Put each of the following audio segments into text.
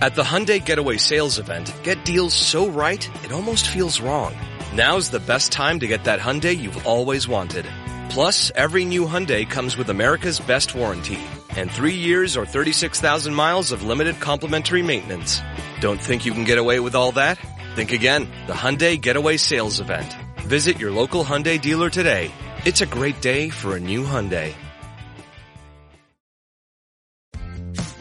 At the Hyundai Getaway Sales Event, get deals so right, it almost feels wrong. Now's the best time to get that Hyundai you've always wanted. Plus, every new Hyundai comes with America's Best Warranty and 3 years or 36,000 miles of limited complimentary maintenance. Don't think you can get away with all that? Think again. The Hyundai Getaway Sales Event. Visit your local Hyundai dealer today. It's a great day for a new Hyundai.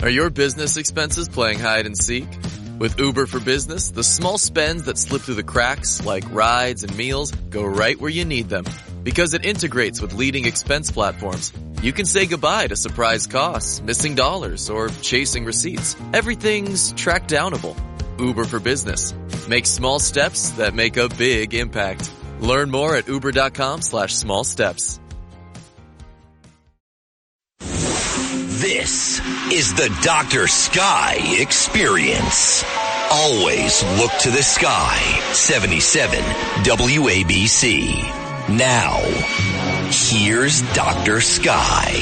Are your business expenses playing hide and seek? With Uber for Business, the small spends that slip through the cracks, like rides and meals, go right where you need them. Because it integrates with leading expense platforms, you can say goodbye to surprise costs, missing dollars, or chasing receipts. Everything's track downable. Uber for Business. Make small steps that make a big impact. Learn more at uber.com/small steps. This is the Dr. Sky Experience. Always look to the sky. 77 WABC. Now, here's Dr. Sky.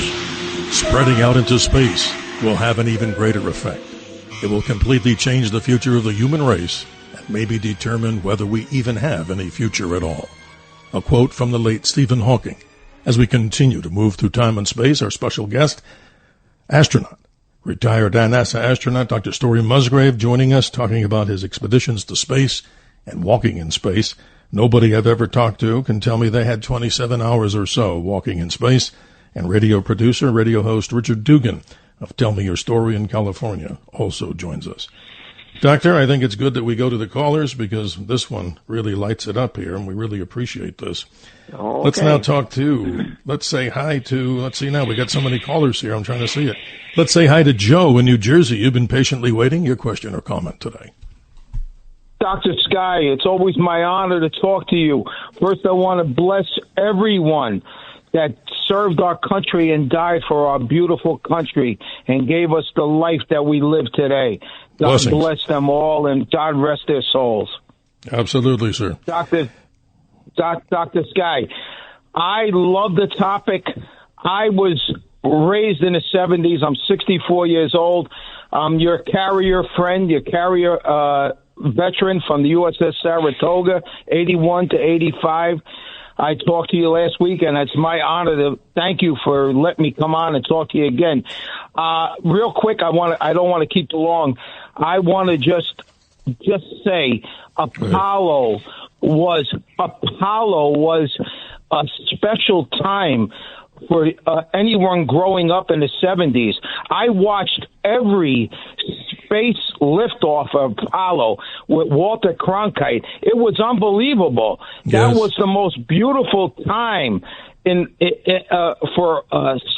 Spreading out into space will have an even greater effect. It will completely change the future of the human race and maybe determine whether we even have any future at all. A quote from the late Stephen Hawking. As we continue to move through time and space, our special guest, astronaut, retired NASA astronaut Dr. Story Musgrave, joining us, talking about his expeditions to space and walking in space. Nobody I've ever talked to can tell me they had 27 hours or so walking in space. And radio producer, radio host Richard Dugan of Tell Me Your Story in California also joins us. Doctor, I think it's good that we go to the callers because this one really lights it up here, and we really appreciate this. Okay. Let's now talk to, let's say hi to, let's see now, we got so many callers here, I'm trying to see it. Let's say hi to Joe in New Jersey. You've been patiently waiting. Your question or comment today. Dr. Sky, it's always my honor to talk to you. First, I want to bless everyone that served our country and died for our beautiful country and gave us the life that we live today. God Blessings. bless them all, and God rest their souls. Absolutely, sir. Dr. Sky, I love the topic. I was raised in the 70s. I'm 64 years old. Your carrier friend, your carrier veteran from the USS Saratoga, 81 to 85. I talked to you last week, and it's my honor to thank you for letting me come on and talk to you again. Real quick, I don't want to keep you long. I want to just say Apollo was a special time for anyone growing up in the 70s. I watched every space liftoff of Apollo with Walter Cronkite. It was unbelievable. Yes. That was the most beautiful time for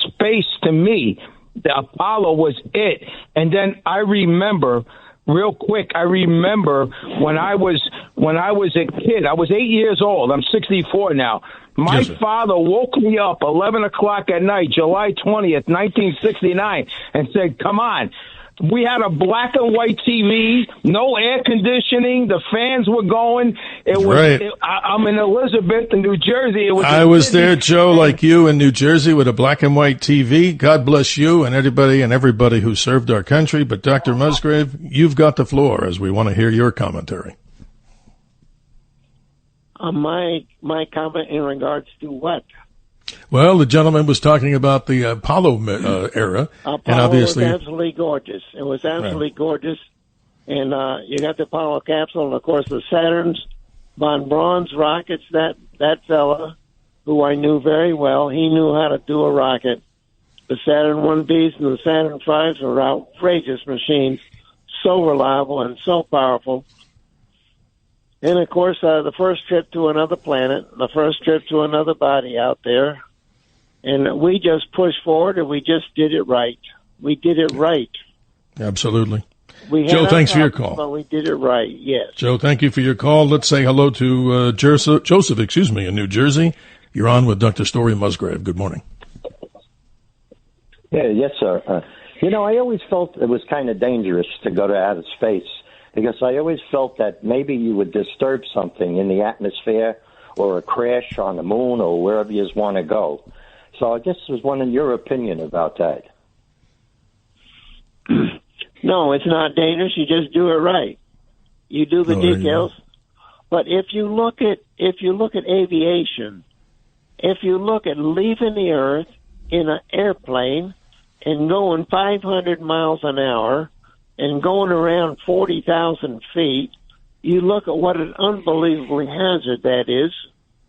space to me. The Apollo was it. And then I remember, real quick, when I was a kid, I was 8 years old. I'm 64 now. My father woke me up 11 o'clock at night, July 20th, 1969, and said, come on. We had a black and white TV, no air conditioning. The fans were going. I'm in Elizabeth, in New Jersey. I was there, Joe, like you in New Jersey with a black and white TV. God bless you and everybody who served our country. But Dr. Musgrave, you've got the floor as we want to hear your commentary. My comment in regards to what? Well, the gentleman was talking about the Apollo era. Apollo and obviously was absolutely gorgeous. It was absolutely gorgeous. And you got the Apollo capsule, and, of course, the Saturn's von Braun's rockets. That fella, who I knew very well, he knew how to do a rocket. The Saturn 1Bs and the Saturn 5s were outrageous machines, so reliable and so powerful. And, of course, the first trip to another planet, the first trip to another body out there. And we just pushed forward, and we just did it right. We did it right. Absolutely. Joe, thanks for your call. But we did it right, yes. Joe, thank you for your call. Let's say hello to Joseph, in New Jersey. You're on with Dr. Story Musgrave. Good morning. Yeah, yes, sir. I always felt it was kind of dangerous to go to outer space, because I always felt that maybe you would disturb something in the atmosphere or a crash on the moon or wherever you want to go. So I just was wondering your opinion about that. No, it's not dangerous. You just do it right. You do the details. But if you look at aviation, if you look at leaving the Earth in an airplane and going 500 miles an hour and going around 40,000 feet, you look at what an unbelievable hazard that is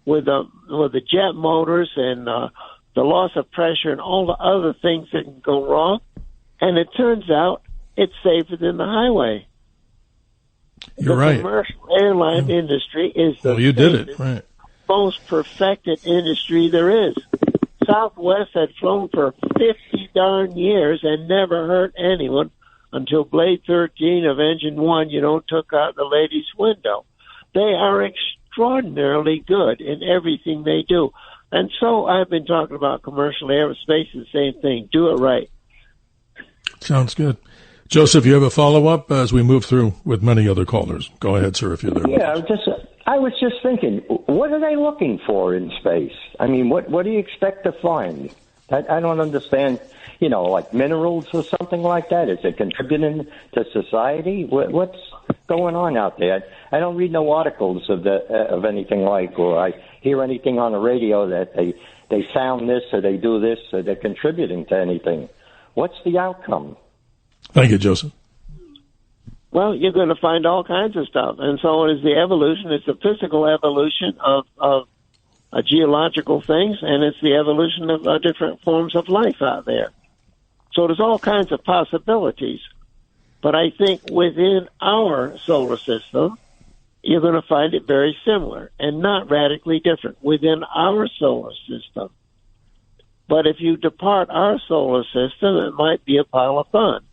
with the jet motors and the loss of pressure and all the other things that can go wrong. And it turns out it's safer than the highway. You're right. The commercial airline industry is the most perfected industry there is. Southwest had flown for 50 darn years and never hurt anyone until Blade 13 of Engine 1, took out the lady's window. They are extraordinarily good in everything they do. And so I've been talking about commercial aerospace, the same thing. Do it right. Sounds good. Joseph, you have a follow-up as we move through with many other callers. Go ahead, sir, if you're there. Yeah, I was just thinking, what are they looking for in space? I mean, what do you expect to find? I don't understand, like minerals or something like that. Is it contributing to society? What's going on out there? I don't read no articles of anything like, or I hear anything on the radio that they found this or they do this or they're contributing to anything. What's the outcome? Thank you, Joseph. Well, you're going to find all kinds of stuff, and so is the evolution. It's the physical evolution of geological things, and it's the evolution of different forms of life out there. So there's all kinds of possibilities. But I think within our solar system, you're going to find it very similar and not radically different within our solar system. But if you depart our solar system, it might be a pile of fun.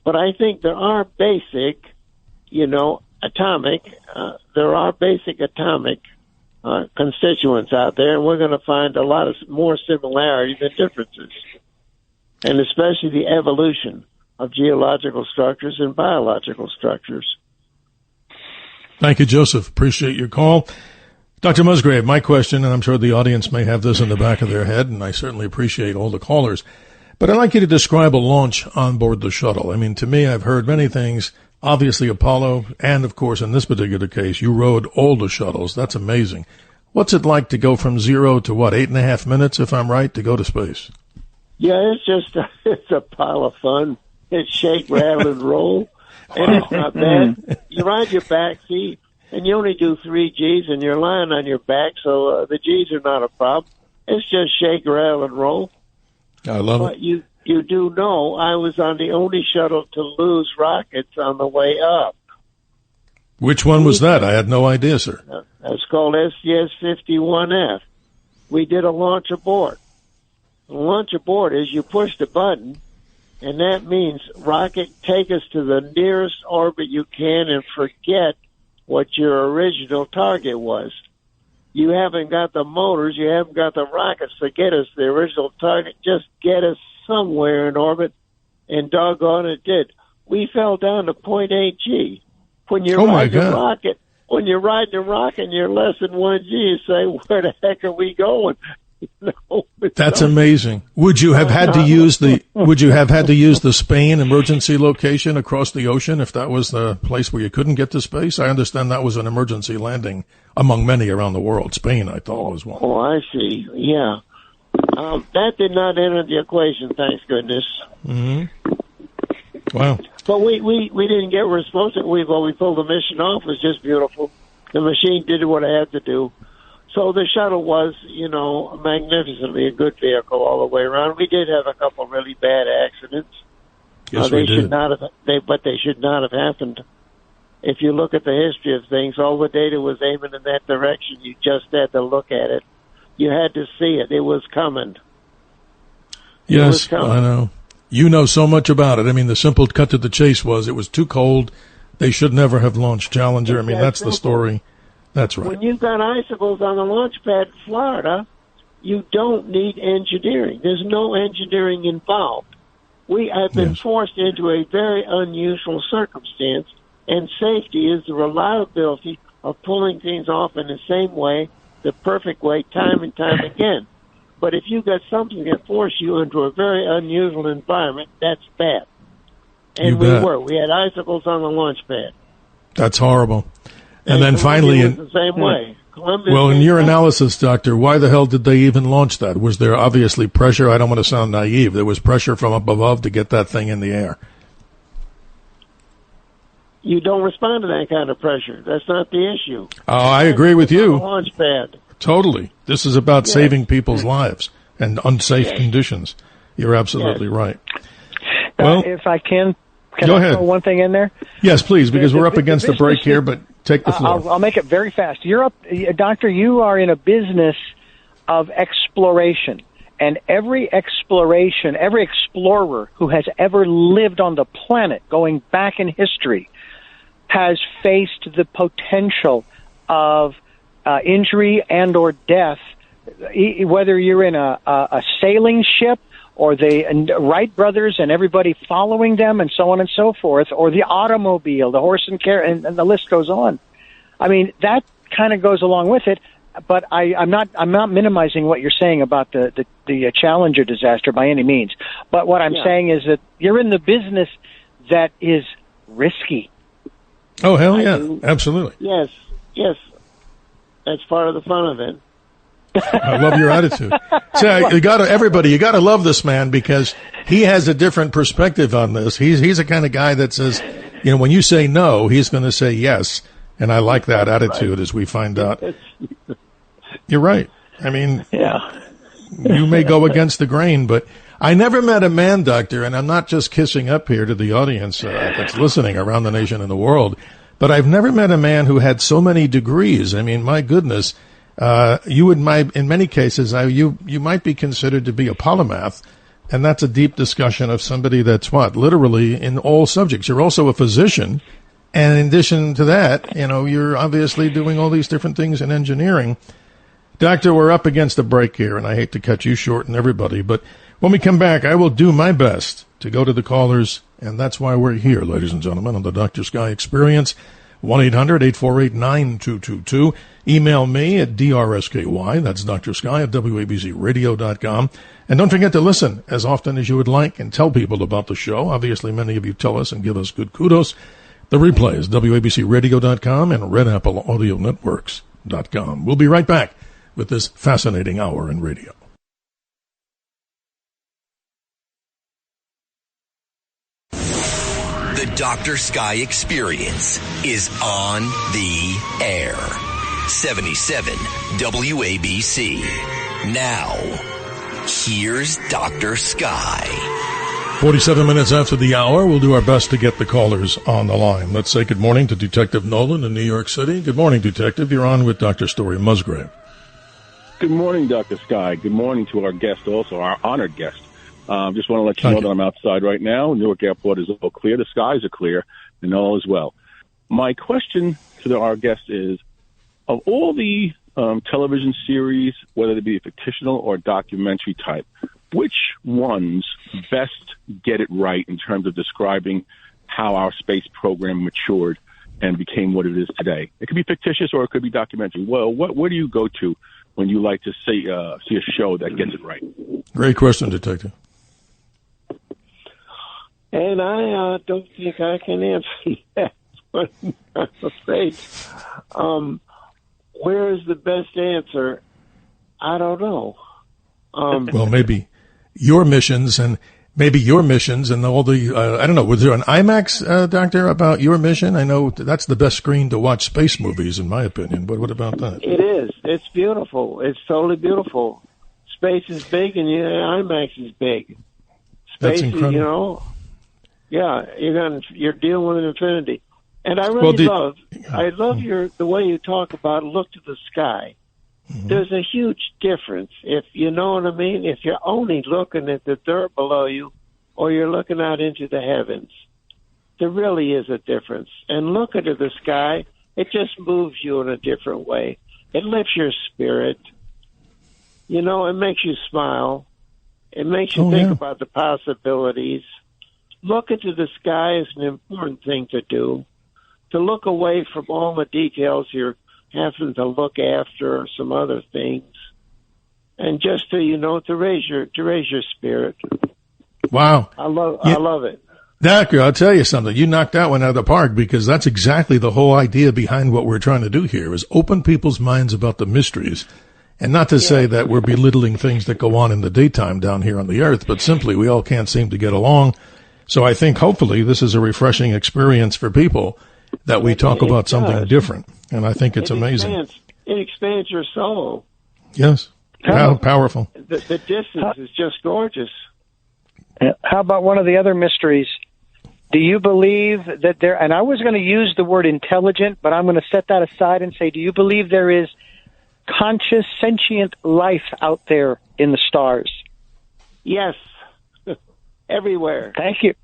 But I think there are basic, atomic constituents out there, and we're going to find a lot of more similarities than differences, and especially the evolution of geological structures and biological structures. Thank you, Joseph. Appreciate your call. Dr. Musgrave, my question, and I'm sure the audience may have this in the back of their head, and I certainly appreciate all the callers, but I'd like you to describe a launch on board the shuttle. I mean, to me, I've heard many things, obviously Apollo, and of course, in this particular case, you rode all the shuttles. That's amazing. What's it like to go from 0 to 8.5 minutes, if I'm right, to go to space? Yeah, it's a pile of fun. It's shake, rattle, and roll, and it's not bad. You ride your back seat, and you only do 3 Gs, and you're lying on your back, so the Gs are not a problem. It's just shake, rattle, and roll. I love it. But you do know I was on the only shuttle to lose rockets on the way up. Which one was that? I had no idea, sir. That's called STS-51F. We did a launch abort. A launch abort is you push the button, and that means rocket, take us to the nearest orbit you can and forget what your original target was. You haven't got the motors, you haven't got the rockets to get us the original target. Just get us somewhere in orbit, and doggone it did. We fell down to 0.8 G. When you're riding a rocket, and you're less than 1 G, you say, where the heck are we going? That's amazing. Would you have had to use the Spain emergency location across the ocean if that was the place where you couldn't get to space? I understand that was an emergency landing among many around the world. Spain, I thought, was one. Oh, I see. Yeah. That did not enter the equation, thanks goodness. Mm-hmm. Wow. But we didn't get where we're supposed to. We pulled the mission off. It was just beautiful. The machine did what it had to do. So the shuttle was, magnificently a good vehicle all the way around. We did have a couple really bad accidents. Yes, we did. But they should not have happened. If you look at the history of things, all the data was aiming in that direction. You just had to look at it. You had to see it. It was coming. Yes, I know. You know so much about it. I mean, the simple cut to the chase was it was too cold. They should never have launched Challenger. I mean, that's the story. That's right. When you've got icicles on the launch pad in Florida, you don't need engineering. There's no engineering involved. We have been forced into a very unusual circumstance, and safety is the reliability of pulling things off in the same way, the perfect way, time and time again. But if you've got something that forces you into a very unusual environment, that's bad. And we had icicles on the launch pad. That's horrible. And then finally, was the same way. Well, in your analysis, Doctor, why the hell did they even launch that? Was there obviously pressure? I don't want to sound naive. There was pressure from up above to get that thing in the air. You don't respond to that kind of pressure. That's not the issue. Oh, I agree with you. Launch pad. Totally. This is about saving people's lives and unsafe conditions. You're absolutely right. Well, if I can go I ahead. throw one thing in there? Yes, please, because we're up against the break here, but take the floor. I'll make it very fast. You're up, Doctor, you are in a business of exploration. And every explorer who has ever lived on the planet, going back in history, has faced the potential of injury and or death, whether you're in a sailing ship or the Wright brothers and everybody following them and so on and so forth, or the automobile, the horse and carriage, and the list goes on. I mean, that kind of goes along with it, but I'm not minimizing what you're saying about the Challenger disaster by any means. But what I'm saying is that you're in the business that is risky. Oh, hell yeah. Absolutely. Yes. That's part of the fun of it. I love your attitude. So you gotta love this man because he has a different perspective on this. He's the kind of guy that says, when you say no, he's going to say yes. And I like that attitude as we find out. You're right. I mean, you may go against the grain, but I never met a man, Doctor, and I'm not just kissing up here to the audience that's listening around the nation and the world, but I've never met a man who had so many degrees. I mean, my goodness, in many cases, you might be considered to be a polymath, and that's a deep discussion of somebody that's literally in all subjects. You're also a physician, and in addition to that, you're obviously doing all these different things in engineering. Doctor, we're up against a break here, and I hate to cut you short and everybody, but when we come back, I will do my best to go to the callers, and that's why we're here, ladies and gentlemen, on the Dr. Sky Experience. 1-800-848-9222. Email me at drsky, that's Dr. Sky at wabcradio.com. And don't forget to listen as often as you would like and tell people about the show. Obviously, many of you tell us and give us good kudos. The replay is wabcradio.com and redappleaudionetworks.com. We'll be right back with this fascinating hour in radio. The Dr. Sky Experience is on the air. 77 WABC. Now, here's Dr. Sky. 47 minutes after the hour, we'll do our best to get the callers on the line. Let's say good morning to Detective Nolan in New York City. Good morning, Detective. You're on with Dr. Story Musgrave. Good morning, Dr. Sky. Good morning to our guest also, our honored guest. Just want to let you know that I'm outside right now. Newark Airport is all clear. The skies are clear, and all is well. My question to our guest is, of all the television series, whether it be fictional or documentary type, which ones best get it right in terms of describing how our space program matured and became what it is today? It could be fictitious or it could be documentary. Well, where do you go to when you like to see a show that gets it right? Great question, Detective. And I don't think I can answer that, but I'm afraid. Where is the best answer? I don't know. Well, maybe your missions and all the, I don't know, was there an IMAX, Doctor, about your mission? I know that's the best screen to watch space movies, in my opinion, but what about that? It is. It's beautiful. It's totally beautiful. Space is big and IMAX is big. Space, that's incredible. You're dealing with an infinity. And I really love the way you talk about look to the sky. Mm-hmm. There's a huge difference, if you know what I mean, if you're only looking at the dirt below you or you're looking out into the heavens. There really is a difference. And looking at the sky, it just moves you in a different way. It lifts your spirit. It makes you smile. It makes you think about the possibilities. Look into the sky is an important thing to do. To look away from all the details you're having to look after or some other things. And just to raise your spirit. Wow. I love it. Doctor, I'll tell you something. You knocked that one out of the park, because that's exactly the whole idea behind what we're trying to do here, is open people's minds about the mysteries. And not to say that we're belittling things that go on in the daytime down here on the earth, but simply we all can't seem to get along. So I think hopefully this is a refreshing experience for people that we talk about something different. And I think it's amazing. It expands your soul. Yes. Powerful. The distance is just gorgeous. How about one of the other mysteries? Do you believe that there, and I was going to use the word intelligent, but I'm going to set that aside and say, do you believe there is conscious, sentient life out there in the stars? Yes. Everywhere. Thank you.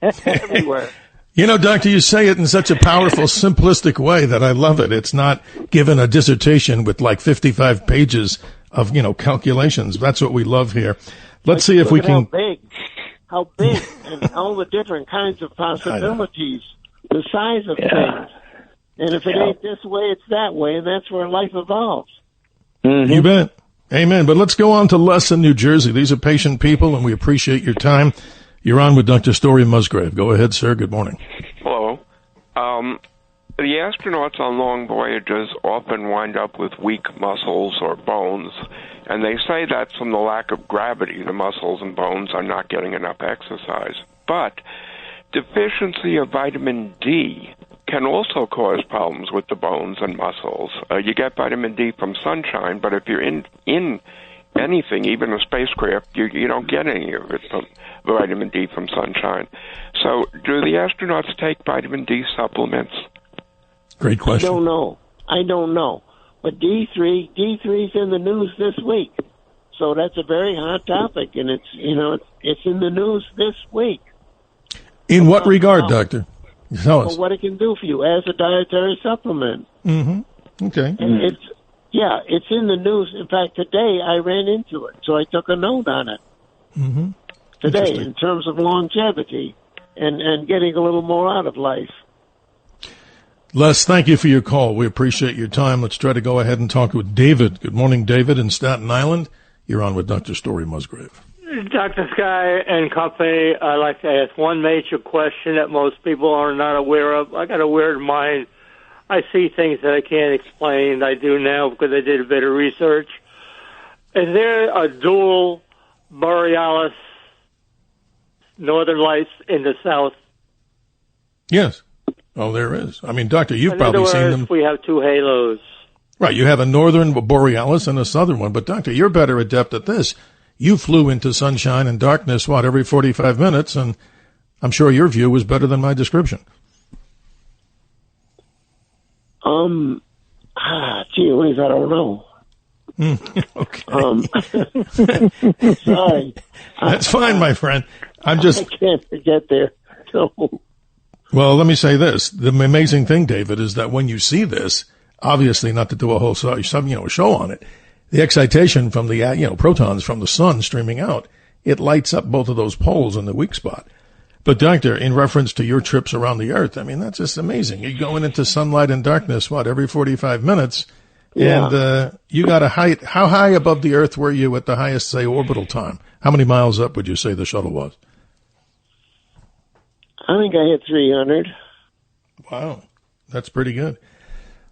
Everywhere. You know, Doctor, you say it in such a powerful, simplistic way that I love it. It's not given a dissertation with like 55 pages of, calculations. That's what we love here. Let's see if we can. How big, and all the different kinds of possibilities, the size of things. And if it ain't this way, it's that way, and that's where life evolves. Mm-hmm. You bet. Amen. But let's go on to Les in New Jersey. These are patient people, and we appreciate your time. You're on with Dr. Story Musgrave. Go ahead, sir. Good morning. Hello. The astronauts on long voyages often wind up with weak muscles or bones, and they say that's from the lack of gravity. The muscles and bones are not getting enough exercise. But deficiency of vitamin D can also cause problems with the bones and muscles. You get vitamin D from sunshine, but if you're in anything, even a spacecraft, you don't get any of it from vitamin D from sunshine. So do the astronauts take vitamin D supplements? Great question. I don't know. But D3's in the news this week. So that's a very hot topic, and it's in the news this week. In what regard, Doctor? Tell us. Well, what it can do for you as a dietary supplement. Mm-hmm. Okay. And it's in the news. In fact, today I ran into it, so I took a note on it. Mm-hmm. Today, in terms of longevity and getting a little more out of life. Les, thank you for your call. We appreciate your time. Let's try to go ahead and talk with David. Good morning, David in Staten Island. You're on with Dr. Story Musgrave. Dr. Sky and company, I'd like to ask one major question that most people are not aware of. I got a weird mind. I see things that I can't explain. I do now because I did a bit of research. Is there a dual borealis northern lights in the south? Yes. Oh, there is. I mean, Doctor, you've probably seen them. We have two halos. Right. You have a northern borealis and a southern one. But, Doctor, you're better adept at this. You flew into sunshine and darkness, every 45 minutes, and I'm sure your view was better than my description. Gee whiz, I don't know. Okay. Sorry. That's fine, my friend. I can't get there. So. Well, let me say this. The amazing thing, David, is that when you see this, obviously not to do a whole show on it, the excitation from the, protons from the sun streaming out, it lights up both of those poles in the weak spot. But, Doctor, in reference to your trips around the Earth, I mean, that's just amazing. You're going into sunlight and darkness, every 45 minutes? Yeah. And you got a height. How high above the Earth were you at the highest, say, orbital time? How many miles up would you say the shuttle was? I think I hit 300. Wow. That's pretty good.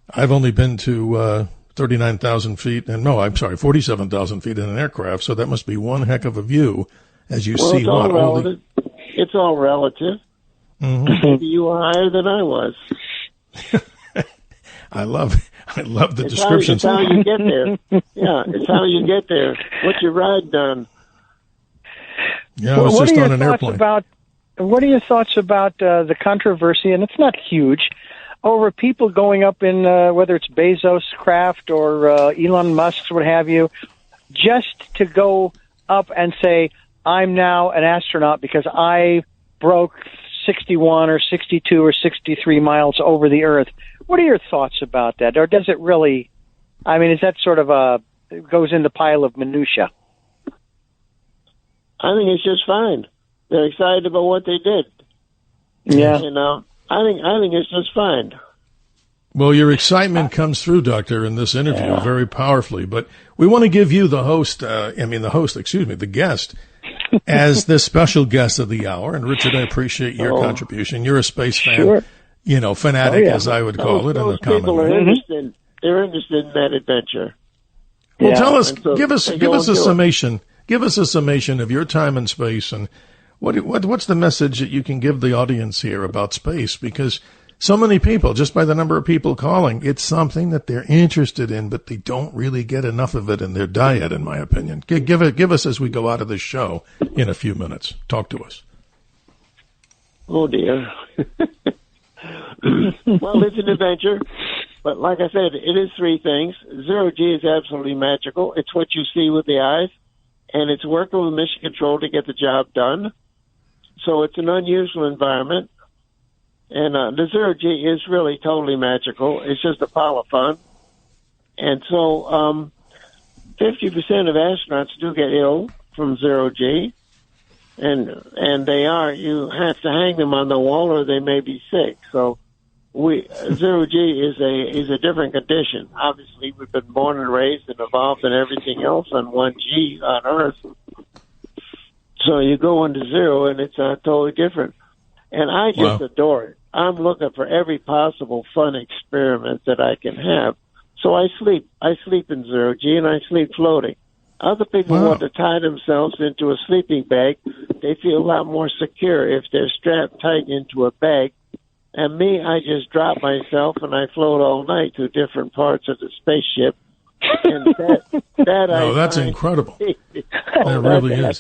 I've only been to 39,000 feet, 47,000 feet in an aircraft, so that must be one heck of a view as you see all relative. It's all relative. Mm-hmm. Maybe you were higher than I was. I love the descriptions. It's how you get there. Yeah, it's how you get there. What's your ride done? Yeah, I was just on an airplane. What are your thoughts about the controversy, and it's not huge, over people going up in, whether it's Bezos' craft or Elon Musk's, what have you, just to go up and say, I'm now an astronaut because I broke 61 or 62 or 63 miles over the Earth. What are your thoughts about that? Or does it really, is that sort of goes in the pile of minutia? I think it's just fine. They're excited about what they did. Yeah. I think it's just fine. Well, your excitement comes through, Doctor, in this interview very powerfully. But we want to give you, the guest, as the special guest of the hour. And Richard, I appreciate your contribution. You're a space fan, sure. Fanatic, as I would call it in the common people are interested. They're interested in that adventure. Well, tell us, give us a summation. Give us a summation of your time in space, and what's the message that you can give the audience here about space? Because so many people, just by the number of people calling, it's something that they're interested in, but they don't really get enough of it in their diet, in my opinion. Give us as we go out of this show in a few minutes. Talk to us. Oh, dear. Well, it's an adventure. But like I said, it is three things. Zero G is absolutely magical. It's what you see with the eyes, and it's working with mission control to get the job done. So it's an unusual environment. And the Zero G is really totally magical. It's just a pile of fun. And so 50% of astronauts do get ill from Zero G. And you have to hang them on the wall or they may be sick. So Zero G is a different condition. Obviously, we've been born and raised and evolved and everything else on 1G on Earth. So you go into zero and it's totally different. And I just adore it. I'm looking for every possible fun experiment that I can have. So I sleep. I sleep in Zero G and I sleep floating. Other people want to tie themselves into a sleeping bag. They feel a lot more secure if they're strapped tight into a bag. And me, I just drop myself and I float all night to different parts of the spaceship. And that's incredible. That really is.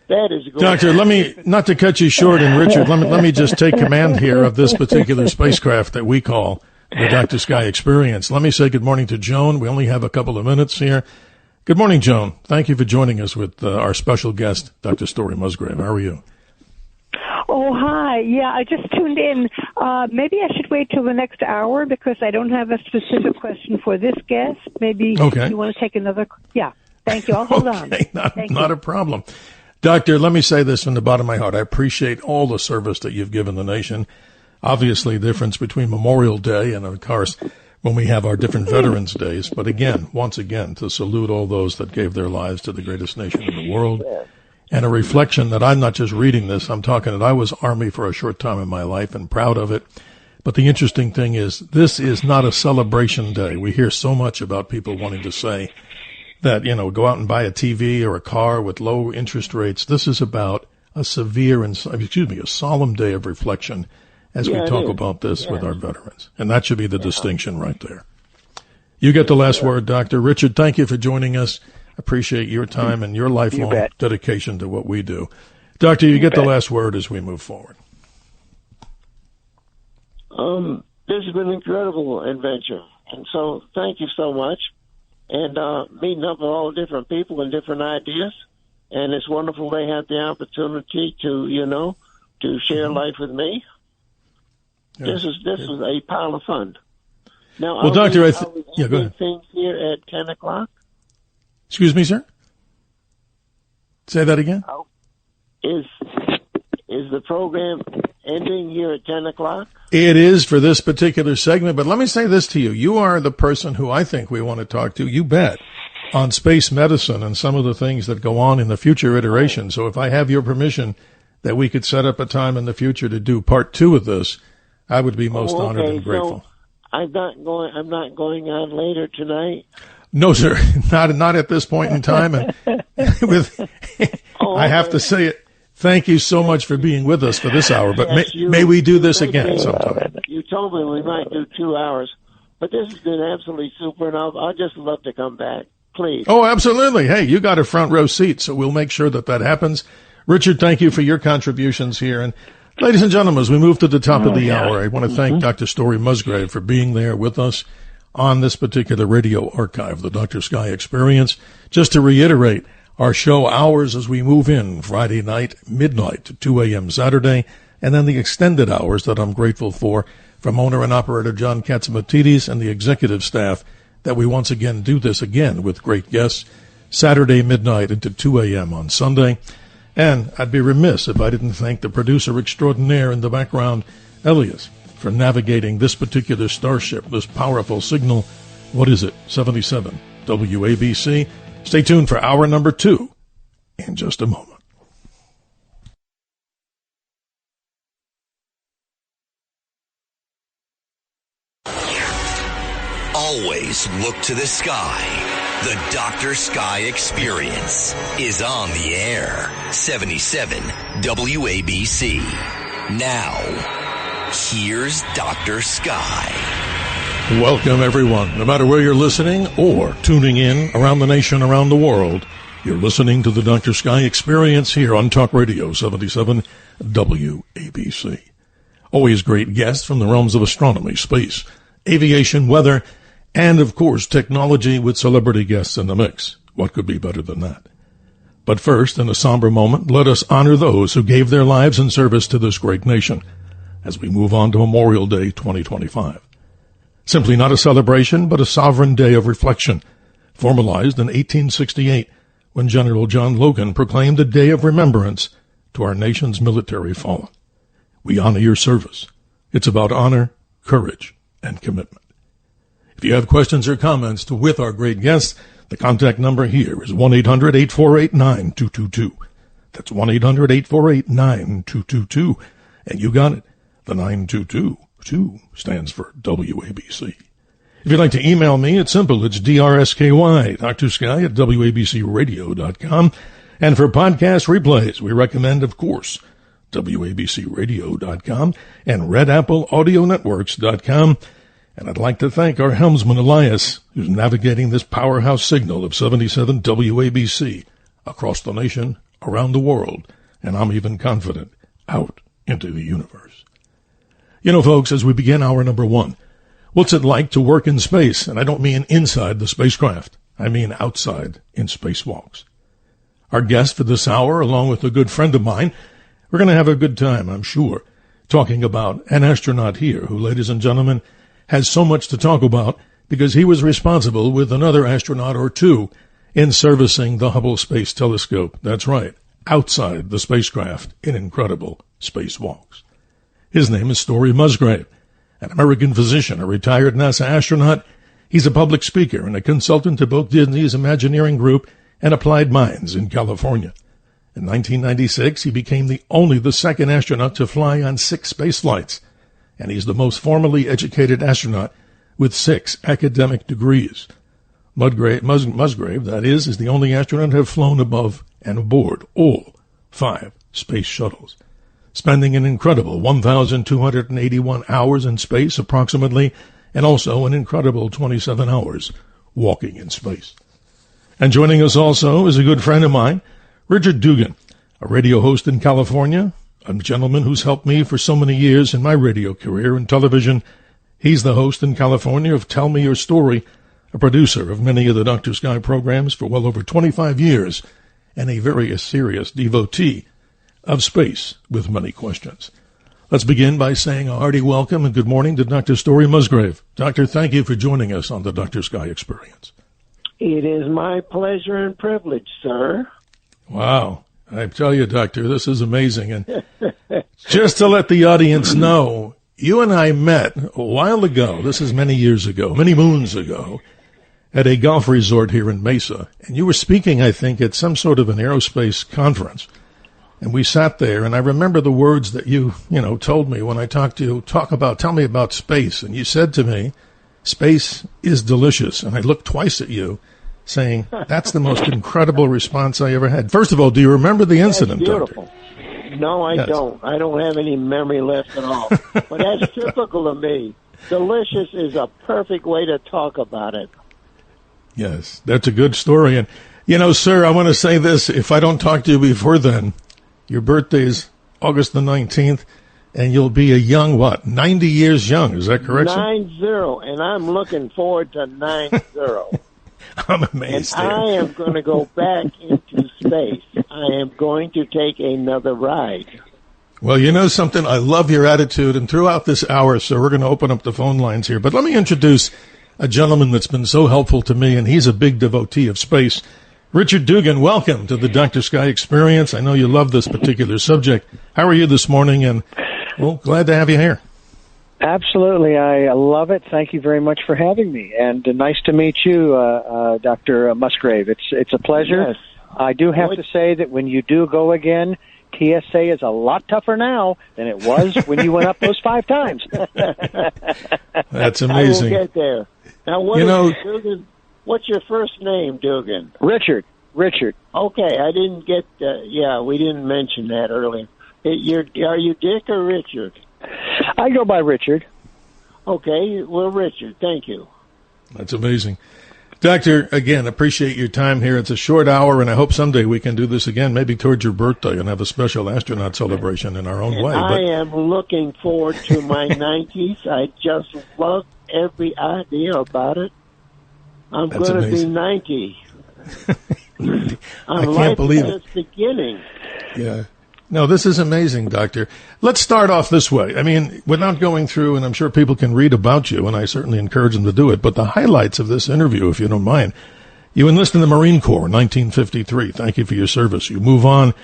That is great. Doctor, let me, not to cut you short, and Richard, let me just take command here of this particular spacecraft that we call the Dr. Sky Experience. Let me say good morning to Joan. We only have a couple of minutes here. Good morning, Joan. Thank you for joining us with our special guest, Dr. Story Musgrave. How are you? Oh, hi. Yeah, I just tuned in. Maybe I should wait till the next hour because I don't have a specific question for this guest. Maybe you want to take another. Yeah. Thank you. I'll hold on. Not a problem. Doctor, let me say this from the bottom of my heart. I appreciate all the service that you've given the nation. Obviously, the difference between Memorial Day and, of course, when we have our different Veterans Days. But again, once again, to salute all those that gave their lives to the greatest nation in the world. And a reflection that I'm not just reading this. I'm talking that I was Army for a short time in my life and proud of it. But the interesting thing is this is not a celebration day. We hear so much about people wanting to say that, go out and buy a TV or a car with low interest rates. This is about a solemn day of reflection as we talk about this with our veterans. And that should be the distinction right there. You get the last word, Doctor. Richard, thank you for joining us. Appreciate your time and your lifelong dedication to what we do. Doctor, you get the last word as we move forward. This has been an incredible adventure. And so thank you so much. And meeting up with all different people and different ideas. And it's wonderful they had the opportunity to, to share life with me. Yes. This is a pile of fun. Now, well, Doctor, go ahead. Things here at 10 o'clock? Excuse me, sir? Say that again? Oh. Is the program ending here at 10 o'clock? It is for this particular segment, but let me say this to you. You are the person who I think we want to talk to, you bet, on space medicine and some of the things that go on in the future iteration. So if I have your permission that we could set up a time in the future to do part 2 of this, I would be most honored and grateful. So I'm not going on later tonight. No, sir, not at this point in time. And I have to say it. Thank you so much for being with us for this hour, but may we do this again sometime. You told me we might do 2 hours, but this has been absolutely super, and I'll just love to come back, please. Oh, absolutely. Hey, you got a front row seat, so we'll make sure that happens. Richard, thank you for your contributions here. And ladies and gentlemen, as we move to the top of the hour, I want to thank Dr. Story Musgrave for being there with us on this particular radio archive, the Dr. Sky Experience. Just to reiterate, our show hours as we move in Friday night, midnight to 2 a.m. Saturday, and then the extended hours that I'm grateful for from owner and operator John Katzimatidis and the executive staff that we once again do this again with great guests, Saturday midnight into 2 a.m. on Sunday. And I'd be remiss if I didn't thank the producer extraordinaire in the background, Elias, for navigating this particular starship, this powerful signal. What is it? 77 WABC. Stay tuned for hour number 2 in just a moment. always look to the sky. The Dr. Sky Experience is on the air. 77 WABC. Now, here's Dr. Sky. Welcome, everyone. No matter where you're listening or tuning in around the nation, around the world, you're listening to the Dr. Sky Experience here on Talk Radio 77 WABC. Always great guests from the realms of astronomy, space, aviation, weather, and, of course, technology with celebrity guests in the mix. What could be better than that? But first, in a somber moment, let us honor those who gave their lives in service to this great nation as we move on to Memorial Day 2025. Simply not a celebration, but a sovereign day of reflection, formalized in 1868 when General John Logan proclaimed a day of remembrance to our nation's military fallen. We honor your service. It's about honor, courage, and commitment. If you have questions or comments with our great guests, the contact number here is 1-800-848-9222. That's 1-800-848-9222. And you got it. The 922 stands for WABC. If you'd like to email me, it's simple. It's DRSKY, Dr. Sky at WABCRadio.com. And for podcast replays, we recommend, of course, WABCRadio.com and RedAppleAudioNetworks.com. And I'd like to thank our helmsman, Elias, who's navigating this powerhouse signal of 77 WABC across the nation, around the world, and I'm even confident, out into the universe. You know, folks, as we begin hour number one, what's it like to work in space? And I don't mean inside the spacecraft. I mean outside in spacewalks. Our guest for this hour, along with a good friend of mine, we're going to have a good time, I'm sure, talking about an astronaut here who, ladies and gentlemen, has so much to talk about because he was responsible with another astronaut or two in servicing the Hubble Space Telescope. That's right, outside the spacecraft in incredible spacewalks. His name is Story Musgrave, an American physician, a retired NASA astronaut. He's a public speaker and a consultant to both Disney's Imagineering Group and Applied Minds in California. In 1996, he became the second astronaut to fly on 6 space flights, and he's the most formally educated astronaut with 6 academic degrees. Musgrave, that is the only astronaut to have flown above and aboard all 5 space shuttles, spending an incredible 1,281 hours in space approximately, and also an incredible 27 hours walking in space. And joining us also is a good friend of mine, Richard Dugan, a radio host in California, a gentleman who's helped me for so many years in my radio career and television. He's the host in California of Tell Me Your Story, a producer of many of the Dr. Sky programs for well over 25 years, and a very serious devotee of space with many questions. Let's begin by saying a hearty welcome and good morning to Dr. Story Musgrave. Doctor, thank you for joining us on the Dr. Sky Experience. It is my pleasure and privilege, sir. Wow. I tell you, Doctor, this is amazing. And just to let the audience know, you and I met a while ago, this is many years ago, many moons ago, at a golf resort here in Mesa. And you were speaking, I think, at some sort of an aerospace conference. And we sat there, and I remember the words that you told me when I talked to you, tell me about space. And you said to me, space is delicious. And I looked twice at you, saying, that's the most incredible response I ever had. First of all, do you remember the incident, that's beautiful. Doctor? No, I don't. I don't have any memory left at all. But that's typical of me. Delicious is a perfect way to talk about it. Yes, that's a good story. And, sir, I want to say this. If I don't talk to you before then, your birthday is August the 19th, and you'll be a young, 90 years young. Is that correct, sir? 90, and I'm looking forward to 90. I'm amazed. And I am going to go back into space. I am going to take another ride. Well, you know something? I love your attitude. And throughout this hour, so we're going to open up the phone lines here. But let me introduce a gentleman that's been so helpful to me, and he's a big devotee of space. Richard Dugan, welcome to the Dr. Sky Experience. I know you love this particular subject. How are you this morning? And, well, glad to have you here. Absolutely. I love it. Thank you very much for having me. And nice to meet you, Dr. Musgrave. It's a pleasure. Yes. I do have to say that when you do go again, TSA is a lot tougher now than it was when you went up those 5 times. That's amazing. I will get there. Now, Dugan, what's your first name, Dugan? Richard. Okay, I didn't get. We didn't mention that earlier. Are you Dick or Richard? I go by Richard. Okay, well, Richard, thank you. That's amazing. Doctor, again, appreciate your time here. It's a short hour, and I hope someday we can do this again, maybe towards your birthday, and have a special astronaut celebration in our own way. I am looking forward to my 90s. I just love every idea about it. I'm going to be 90. I can't believe it. It's beginning. Yeah. No, this is amazing, Doctor. Let's start off this way. I mean, without going through, and I'm sure people can read about you, and I certainly encourage them to do it, but the highlights of this interview, if you don't mind. You enlist in the Marine Corps in 1953. Thank you for your service. You move on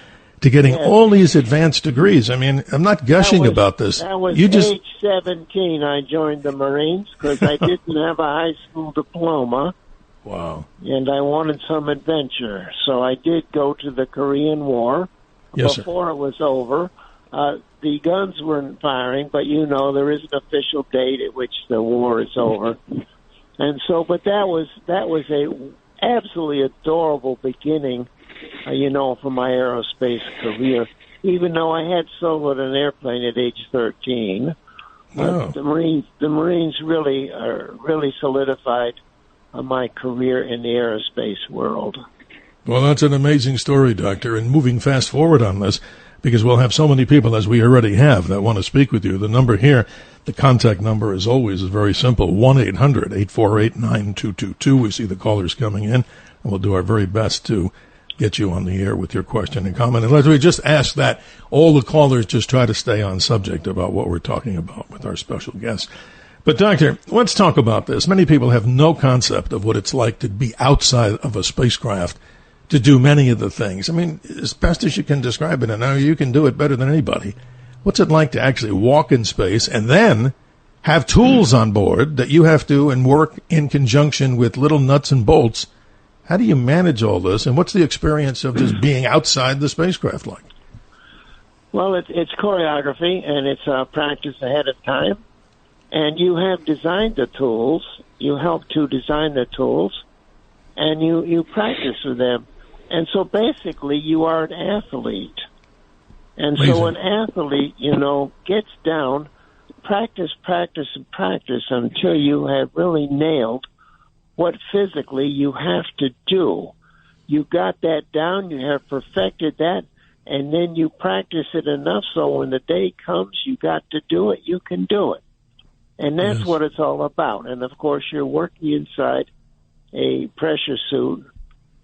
to getting all these advanced degrees. I mean, I'm not gushing about this. That was age 17 I joined the Marines because I didn't have a high school diploma. Wow. And I wanted some adventure. So I did go to the Korean War. Yes, before it was over. The guns weren't firing, but there is an official date at which the war is over. And so, but that was a absolutely adorable beginning, for my aerospace career. Even though I had soloed an airplane at age 13, the Marines really solidified my career in the aerospace world. Well, that's an amazing story, Doctor. And moving fast forward on this, because we'll have so many people, as we already have, that want to speak with you. The number here, the contact number, as always, is very simple, 1-800-848-9222. We see the callers coming in, and we'll do our very best to get you on the air with your question and comment. And let me just ask that all the callers just try to stay on subject about what we're talking about with our special guests. But, Doctor, let's talk about this. Many people have no concept of what it's like to be outside of a spacecraft to do many of the things. I mean, as best as you can describe it, and I know you can do it better than anybody. What's it like to actually walk in space and then have tools on board that you have to and work in conjunction with little nuts and bolts? How do you manage all this, and what's the experience of just being outside the spacecraft like? Well, it's choreography, and it's practice ahead of time. And you have designed the tools. You help to design the tools, and you practice with them. And so basically you are an athlete. And amazing. So an athlete, gets down, practice until you have really nailed what physically you have to do. You got that down, you have perfected that, and then you practice it enough so when the day comes you got to do it, you can do it. And that's what it's all about. And, of course, you're working inside a pressure suit,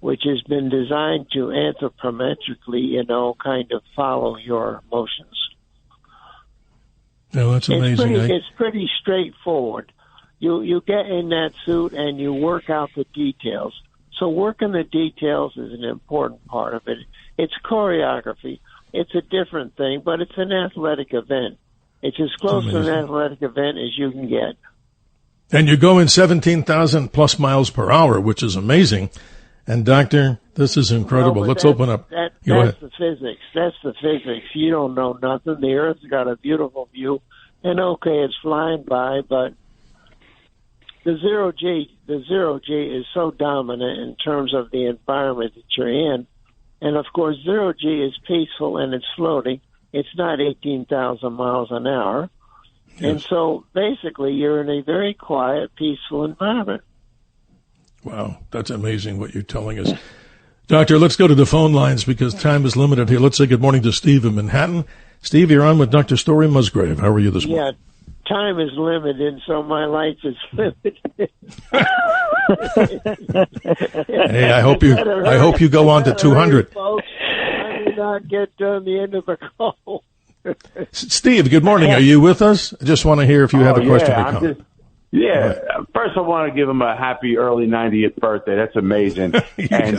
which has been designed to anthropometrically, kind of follow your motions. No, that's amazing. It's pretty straightforward. You get in that suit and you work out the details. So working the details is an important part of it. It's choreography. It's a different thing, but it's an athletic event. It's as close to an athletic event as you can get. And you're going 17,000 plus miles per hour, which is amazing. And, Doctor, this is incredible. Let's open up. That's the physics. That's the physics. You don't know nothing. The Earth's got a beautiful view. And, okay, it's flying by, but the zero G is so dominant in terms of the environment that you're in. And, of course, zero G is peaceful and it's floating. It's not 18,000 miles an hour. Yes. And so basically you're in a very quiet, peaceful environment. Wow, that's amazing what you're telling us. Doctor, let's go to the phone lines because time is limited here. Let's say good morning to Steve in Manhattan. Steve, you're on with Dr. Story Musgrave. How are you this morning? Yeah, time is limited, so my life is limited. Hey, I hope you go on to 200. I did not get to the end of the call. Steve, good morning. Are you with us? I just want to hear if you have a question or comment. Right. First I want to give him a happy early 90th birthday. That's amazing. And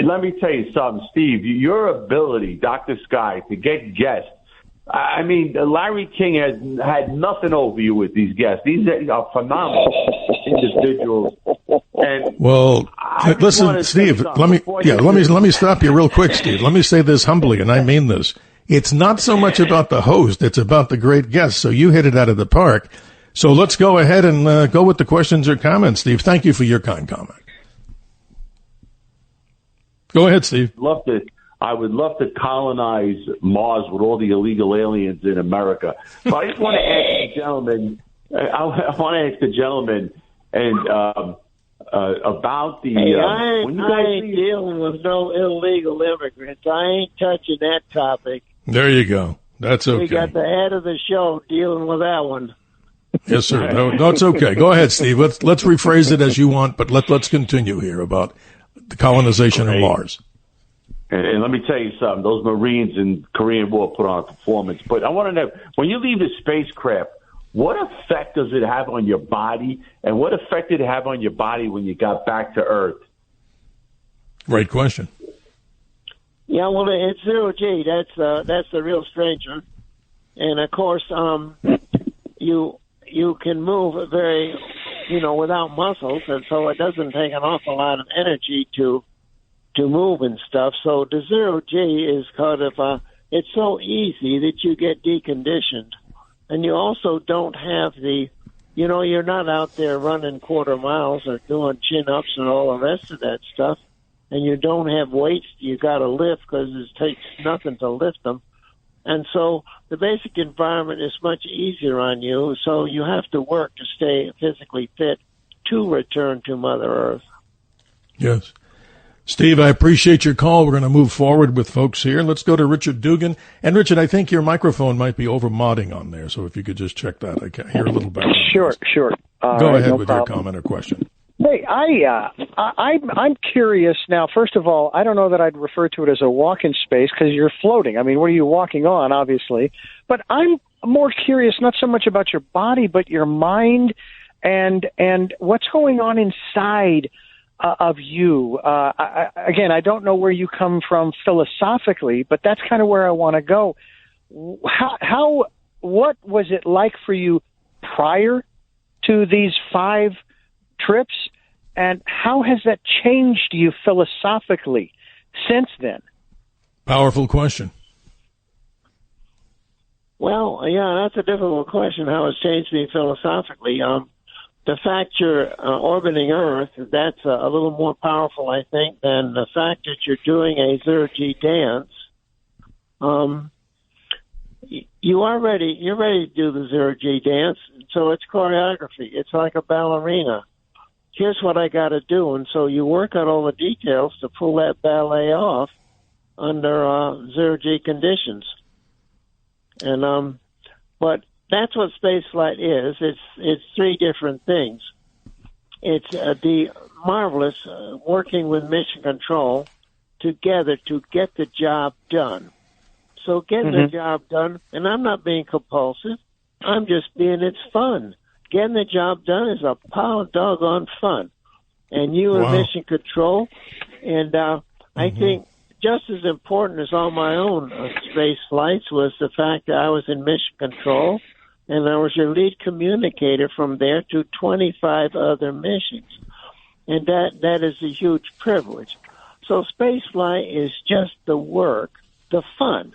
let me tell you something, Steve. Your ability, Dr. Sky, to get guests. I mean, Larry King has had nothing over you with these guests. These are phenomenal individuals. And well, listen, Steve. Let me stop you real quick, Steve. Let me say this humbly, and I mean this. It's not so much about the host; it's about the great guests. So you hit it out of the park. So let's go ahead and go with the questions or comments, Steve. Thank you for your kind comment. Go ahead, Steve. I would love to colonize Mars with all the illegal aliens in America. So I just want to ask the gentleman. I want to ask the gentleman and about the. I ain't dealing with no illegal immigrants. I ain't touching that topic. There you go. That's okay. We got the head of the show dealing with that one. Yes, sir. No, it's okay. Go ahead, Steve. Let's rephrase it as you want, but let's continue here about the colonization of Mars. And let me tell you something. Those Marines in Korean War put on a performance. But I want to know, when you leave the spacecraft, what effect does it have on your body? And what effect did it have on your body when you got back to Earth? Great question. Yeah, well, it's zero G. That's the real stranger. And, of course, you can move very, without muscles, and so it doesn't take an awful lot of energy to move and stuff. So the zero G is kind of it's so easy that you get deconditioned, and you also don't have you're not out there running quarter miles or doing chin ups and all the rest of that stuff, and you don't have weights you got to lift because it takes nothing to lift them. And so the basic environment is much easier on you, so you have to work to stay physically fit to return to Mother Earth. Yes. Steve, I appreciate your call. We're going to move forward with folks here. Let's go to Richard Dugan. And, Richard, I think your microphone might be over-modding on there, so if you could just check that. I can hear a little better. Sure. Go ahead with your comment or question. Hey, I'm curious now. First of all, I don't know that I'd refer to it as a walk-in space because you're floating. I mean, what are you walking on, obviously? But I'm more curious, not so much about your body, but your mind and what's going on inside of you. Again, I don't know where you come from philosophically, but that's kind of where I want to go. What was it like for you prior to these 5 trips, and how has that changed you philosophically since then? Powerful question. Well, yeah, that's a difficult question, how it's changed me philosophically. The fact you're orbiting Earth, that's a little more powerful, I think, than the fact that you're doing a zero-G dance. You're ready to do the zero-G dance, so it's choreography. It's like a ballerina. Here's what I got to do, and so you work out all the details to pull that ballet off under zero-G conditions. And but that's what spaceflight is. It's 3 different things. It's the marvelous working with mission control together to get the job done. So getting the job done, and I'm not being compulsive. I'm just being it's fun. Getting the job done is a pile of doggone fun. And you in mission control, and I think just as important as all my own space flights was the fact that I was in mission control, and I was your lead communicator from there to 25 other missions. And that is a huge privilege. So spaceflight is just the work, the fun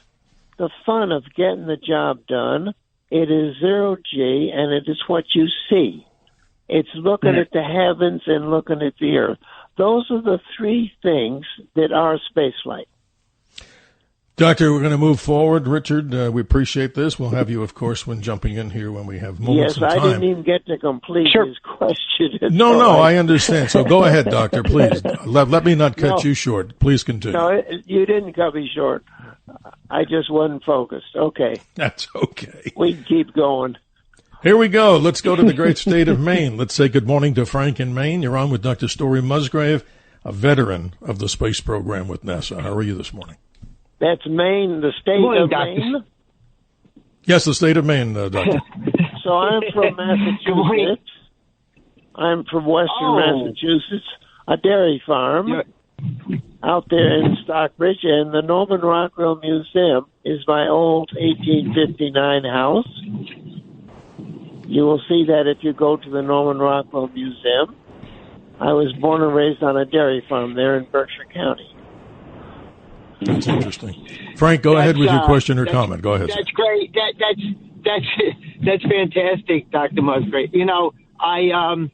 of getting the job done. It is zero G, and it is what you see. It's looking at the heavens and looking at the earth. Those are the 3 things that are spaceflight. Doctor, we're going to move forward. Richard, we appreciate this. We'll have you, of course, when jumping in here when we have moments of time. Yes, I didn't even get to complete his question. No, I understand. So go ahead, Doctor, please. Let me not cut you short. Please continue. No, you didn't cut me short. I just wasn't focused. Okay. That's okay. We can keep going. Here we go. Let's go to the great state of Maine. Let's say good morning to Frank in Maine. You're on with Dr. Story Musgrave, a veteran of the space program with NASA. How are you this morning? That's Maine, the state of Maine? Yes, the state of Maine, Doctor. So I'm from Massachusetts. I'm from western Massachusetts, a dairy farm out there in Stockbridge, and the Norman Rockwell Museum is my old 1859 house. You will see that if you go to the Norman Rockwell Museum. I was born and raised on a dairy farm there in Berkshire County. That's interesting. Frank, go ahead with your question or comment. Go ahead. That's great. That's fantastic, Dr. Musgrave. You know, I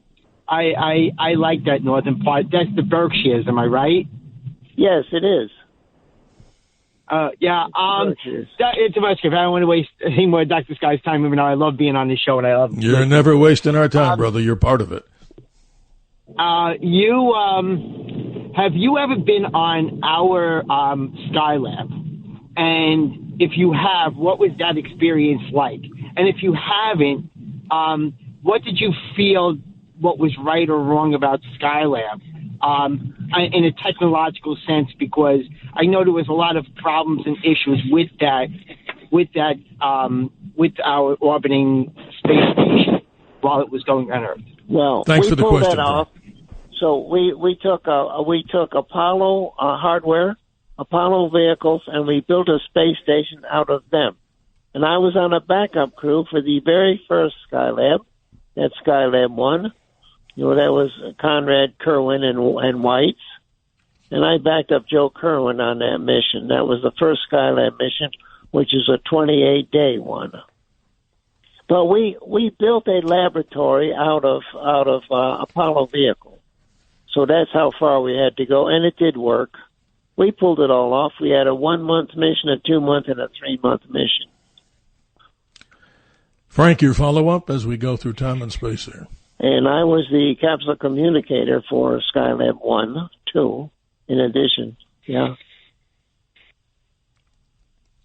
like that northern part. That's the Berkshires, am I right? Yes, it is. It's a Musgrave. I don't want to waste any more of Dr. Sky's time, even though I love being on this show and I love. You're never wasting our time, brother. You're part of it. Have you ever been on our Skylab? And if you have, what was that experience like? And if you haven't, what did you feel? What was right or wrong about Skylab? In a technological sense, because I know there was a lot of problems and issues with our orbiting space station while it was going on Earth. Well, thanks for the question. That off. So we took Apollo hardware, Apollo vehicles, and we built a space station out of them. And I was on a backup crew for the very first Skylab, that's Skylab 1. You know, that was Conrad, Kerwin, and Weitz. And I backed up Joe Kerwin on that mission. That was the first Skylab mission, which is a 28-day one. But we built a laboratory out of Apollo vehicle. So that's how far we had to go, and it did work. We pulled it all off. We had a 1-month mission, a 2-month, and a 3-month mission. Frank, your follow-up as we go through time and space here. And I was the capsule communicator for Skylab 1, 2, in addition. Yeah.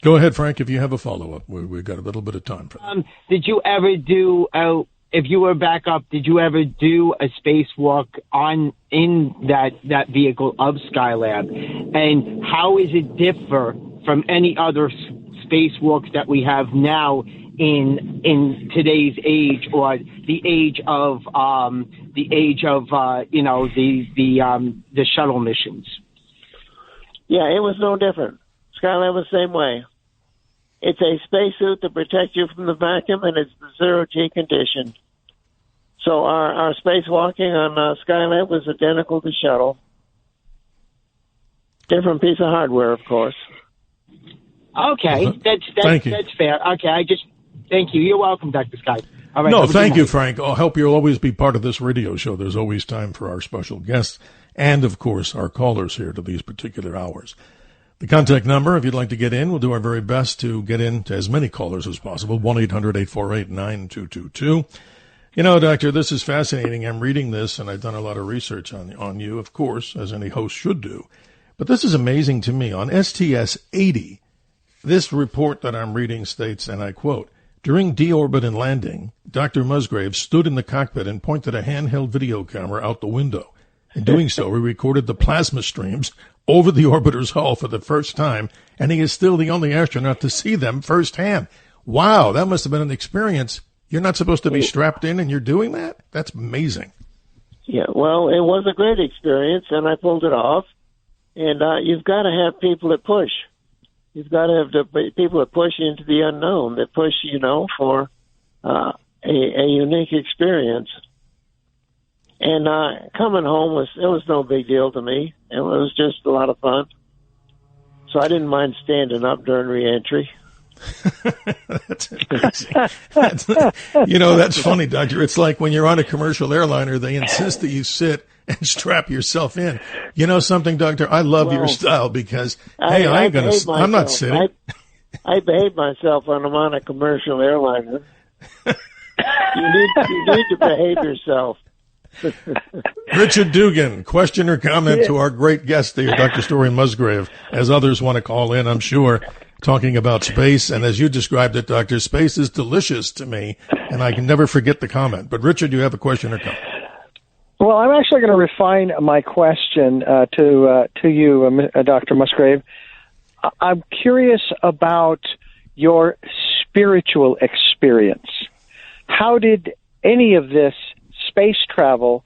Go ahead, Frank, if you have a follow-up. We've got a little bit of time for that. Did you ever do, if you were back up, did you ever do a spacewalk in that vehicle of Skylab? And how is it differ from any other spacewalks that we have now in today's age, or the age of the shuttle missions? Yeah, it was no different. Skylab was the same way. It's a spacesuit to protect you from the vacuum, and it's the zero-G condition. So our spacewalking on Skylab was identical to shuttle. Different piece of hardware, of course. Okay, that's fair. Okay, thank you. You're welcome, Dr. Sky. All right, no, thank you, Frank. I hope you'll always be part of this radio show. There's always time for our special guests and, of course, our callers here to these particular hours. The contact number, if you'd like to get in, we'll do our very best to get in to as many callers as possible, 1-800-848-9222. You know, Doctor, this is fascinating. I'm reading this, and I've done a lot of research on you, of course, as any host should do. But this is amazing to me. On STS-80, this report that I'm reading states, and I quote, during deorbit and landing, Dr. Musgrave stood in the cockpit and pointed a handheld video camera out the window. In doing so, he recorded the plasma streams over the orbiter's hull for the first time, and he is still the only astronaut to see them firsthand. Wow, that must have been an experience. You're not supposed to be strapped in, and you're doing that? That's amazing. Yeah, well, it was a great experience, and I pulled it off. And you've got to have people that push. You've got to have the people that push into the unknown, that push, for a unique experience. And coming home was no big deal to me. It was just a lot of fun. So I didn't mind standing up during reentry. That's amazing. That's funny, Doctor. It's like when you're on a commercial airliner, they insist that you sit and strap yourself in. You know something, Doctor? I love your style because, I'm not sitting. I behave myself when I'm on a commercial airliner. You need to behave yourself. Richard Dugan, question or comment to our great guest there, Dr. Story Musgrave, as others want to call in, I'm sure, talking about space. And as you described it, Doctor, space is delicious to me, and I can never forget the comment. But Richard, you have a question or comment? Well, I'm actually going to refine my question to you, Dr. Musgrave. I'm curious about your spiritual experience. How did any of this space travel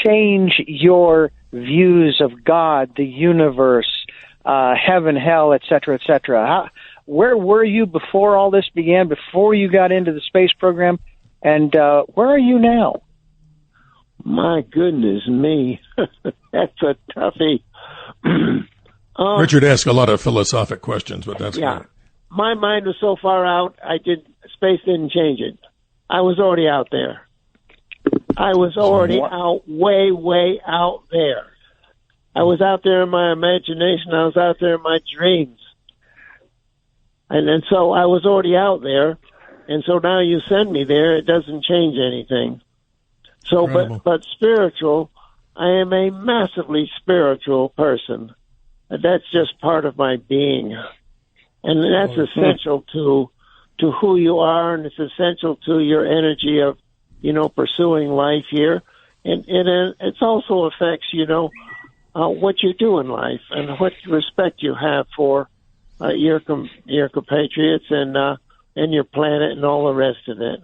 change your views of God, the universe, heaven, hell, et cetera, et cetera? Where were you before all this began, before you got into the space program, and where are you now? My goodness me. That's a toughie. Richard asked a lot of philosophic questions, but that's yeah. Good. My mind was so far out, space didn't change it. I was already out there. I was already out, way out there. I was out there in my imagination. I was out there in my dreams. And so I was already out there. And so now you send me there. It doesn't change anything. So, but spiritual, I am a massively spiritual person. That's just part of my being. And that's essential to who you are, and it's essential to your energy of, pursuing life here. And it also affects, what you do in life and what respect you have for your compatriots and your planet and all the rest of it.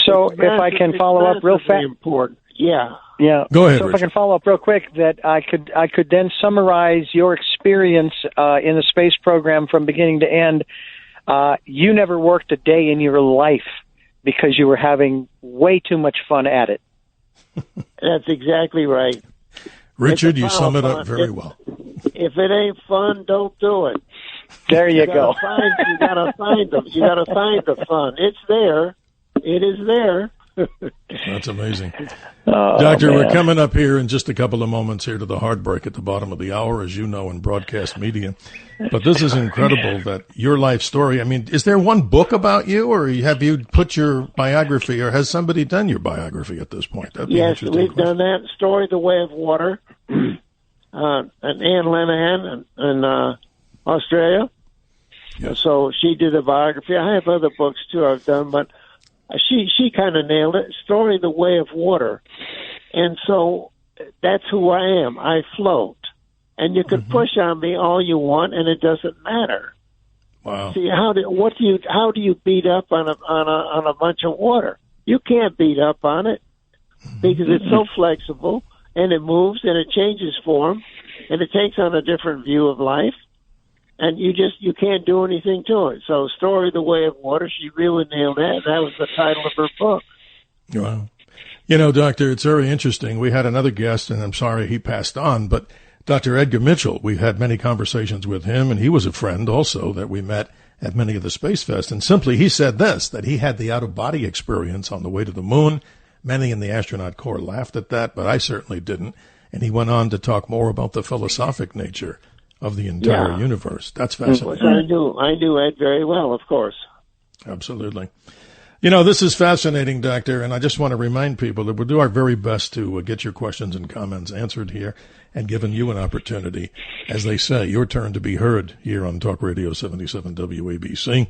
So if I can follow up real fast. Important. Yeah. Yeah. Go ahead. So if Richard. I can follow up real quick, that I could then summarize your experience in the space program from beginning to end. You never worked a day in your life because you were having way too much fun at it. That's exactly right. Richard, you sum it up very well. If it ain't fun, don't do it. There you go. You gotta find them. You gotta find the fun. It's there. It is there. That's amazing. Doctor, man. We're coming up here in just a couple of moments here to the hard break at the bottom of the hour, as you know, in broadcast media. But this is incredible that your life story, I mean, is there one book about you, or have you put your biography, or has somebody done your biography at this point? Yes, we've done that. Story, The Way of Water, and Anne Lenihan in Australia. Yes. So she did a biography. I have other books, too, I've done, but she kind of nailed it. Story, The Way of Water. And so that's who I am. I float. And you can push on me all you want, and it doesn't matter. Wow. See, how do you beat up on a bunch of water? You can't beat up on it because it's so flexible, and it moves, and it changes form, and it takes on a different view of life. And you can't do anything to it. So, Story, The Way of Water, she really nailed that. That was the title of her book. Wow. You know, Doctor, it's very interesting. We had another guest, and I'm sorry he passed on, but Dr. Edgar Mitchell, we've had many conversations with him, and he was a friend also that we met at many of the Space Fest. And simply, he said this, that he had the out-of-body experience on the way to the moon. Many in the astronaut corps laughed at that, but I certainly didn't. And he went on to talk more about the philosophic nature of the entire universe. That's fascinating. I do Ed very well, of course. Absolutely. You know, this is fascinating, Doctor, and I just want to remind people that we'll do our very best to get your questions and comments answered here and giving you an opportunity, as they say, your turn to be heard here on Talk Radio 77 WABC.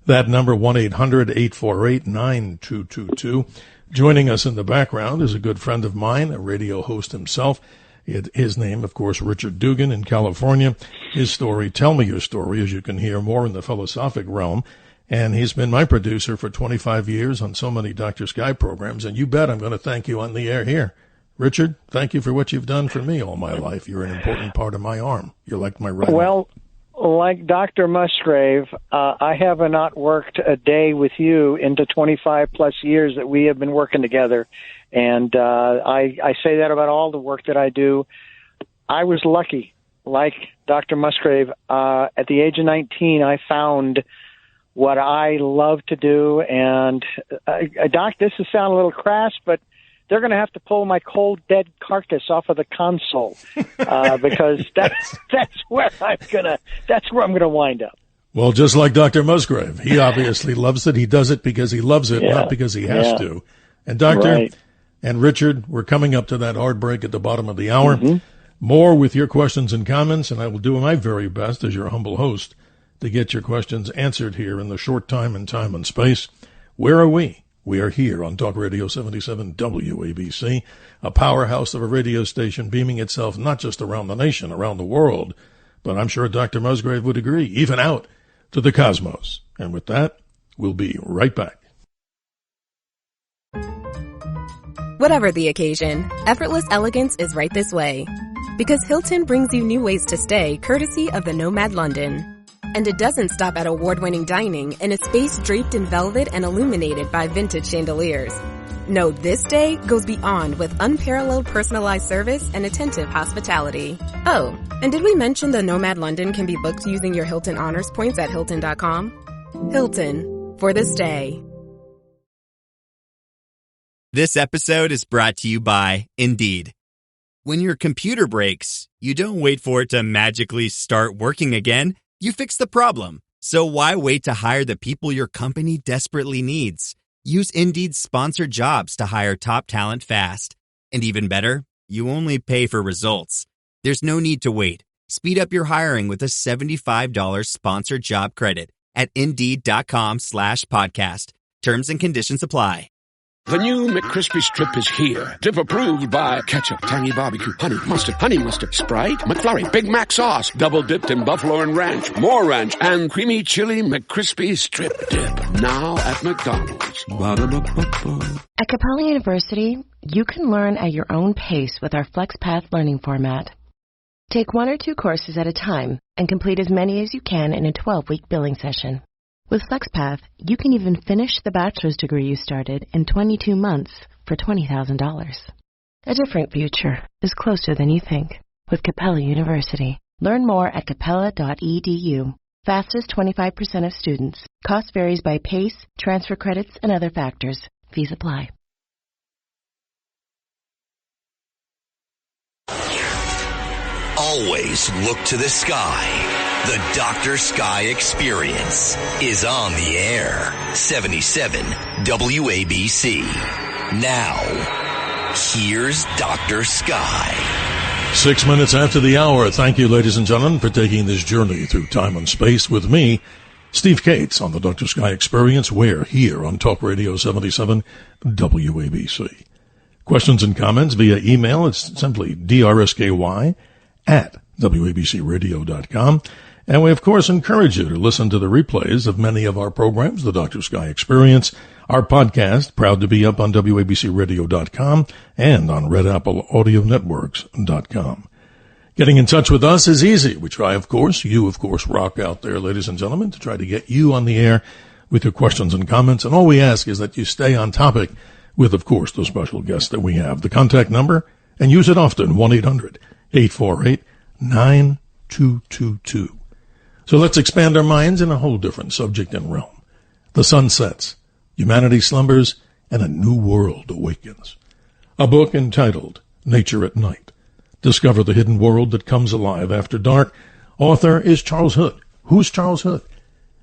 That number, 1-800-848-9222. Joining us in the background is a good friend of mine, a radio host himself. His name, of course, Richard Dugan in California. His story, Tell Me Your Story, as you can hear more in the philosophic realm. And he's been my producer for 25 years on so many Dr. Sky programs. And you bet I'm going to thank you on the air here. Richard, thank you for what you've done for me all my life. You're an important part of my arm. You're like my right arm. Well, like Dr. Musgrave, I have not worked a day with you into 25 plus years that we have been working together. And I say that about all the work that I do. I was lucky, like Dr. Musgrave. At the age of 19, I found what I love to do. And, Doc, this will sound a little crass, but they're going to have to pull my cold, dead carcass off of the console because that's where I'm gonna wind up. Well, just like Dr. Musgrave, he obviously loves it. He does it because he loves it, not because he has to. And Doctor and Richard, we're coming up to that hard break at the bottom of the hour. More with your questions and comments, and I will do my very best as your humble host to get your questions answered here in the short time and space. Where are we? We are here on Talk Radio 77 WABC, a powerhouse of a radio station beaming itself not just around the nation, around the world, but I'm sure Dr. Musgrave would agree, even out to the cosmos. And with that, we'll be right back. Whatever the occasion, effortless elegance is right this way. Because Hilton brings you new ways to stay courtesy of the Nomad London. And it doesn't stop at award-winning dining in a space draped in velvet and illuminated by vintage chandeliers. No, this day goes beyond with unparalleled personalized service and attentive hospitality. Oh, and did we mention the Nomad London can be booked using your Hilton Honors points at Hilton.com? Hilton, for this day. This episode is brought to you by Indeed. When your computer breaks, you don't wait for it to magically start working again. You fix the problem. So why wait to hire the people your company desperately needs? Use Indeed's sponsored jobs to hire top talent fast. And even better, you only pay for results. There's no need to wait. Speed up your hiring with a $75 sponsored job credit at Indeed.com/podcast. Terms and conditions apply. The new McCrispy Strip is here. Dip approved by ketchup, tangy barbecue, honey mustard, Sprite, McFlurry, Big Mac sauce, double dipped in buffalo and ranch, more ranch, and creamy chili McCrispy Strip Dip. Now at McDonald's. Ba-da-ba-ba-ba. At Capella University, you can learn at your own pace with our FlexPath learning format. Take 1 or 2 courses at a time and complete as many as you can in a 12-week billing session. With FlexPath, you can even finish the bachelor's degree you started in 22 months for $20,000. A different future is closer than you think with Capella University. Learn more at capella.edu. Fastest 25% of students. Cost varies by pace, transfer credits, and other factors. Fees apply. Always look to the sky. The Dr. Sky Experience is on the air. 77 WABC. Now, here's Dr. Sky. 6 minutes after the hour. Thank you, ladies and gentlemen, for taking this journey through time and space with me, Steve Cates, on the Dr. Sky Experience. We're here on Talk Radio 77 WABC. Questions and comments via email. It's simply drsky@wabcradio.com. And we, of course, encourage you to listen to the replays of many of our programs, the Dr. Sky Experience, our podcast, proud to be up on wabcradio.com and on redappleaudionetworks.com. Getting in touch with us is easy. We try, of course, rock out there, ladies and gentlemen, to try to get you on the air with your questions and comments. And all we ask is that you stay on topic with, of course, the special guests that we have. The contact number, and use it often, 1-800-848-9222. So let's expand our minds in a whole different subject and realm. The sun sets, humanity slumbers, and a new world awakens. A book entitled Nature at Night. Discover the hidden world that comes alive after dark. Author is Charles Hood. Who's Charles Hood?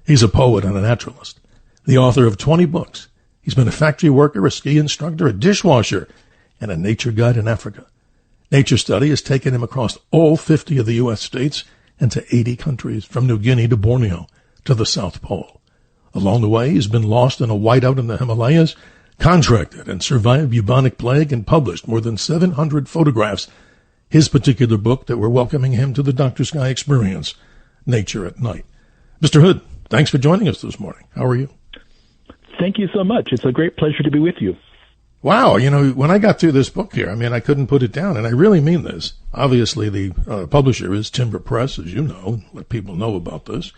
He's a poet and a naturalist. The author of 20 books. He's been a factory worker, a ski instructor, a dishwasher, and a nature guide in Africa. Nature study has taken him across all 50 of the U.S. states and to 80 countries, from New Guinea to Borneo to the South Pole. Along the way, he's been lost in a whiteout in the Himalayas, contracted and survived bubonic plague, and published more than 700 photographs. His particular book that we're welcoming him to the Dr. Sky Experience, Nature at Night. Mr. Hood, thanks for joining us this morning. How are you? Thank you so much. It's a great pleasure to be with you. Wow, when I got through this book here, I couldn't put it down, and I really mean this. Obviously, the publisher is Timber Press, as you know, let people know about this.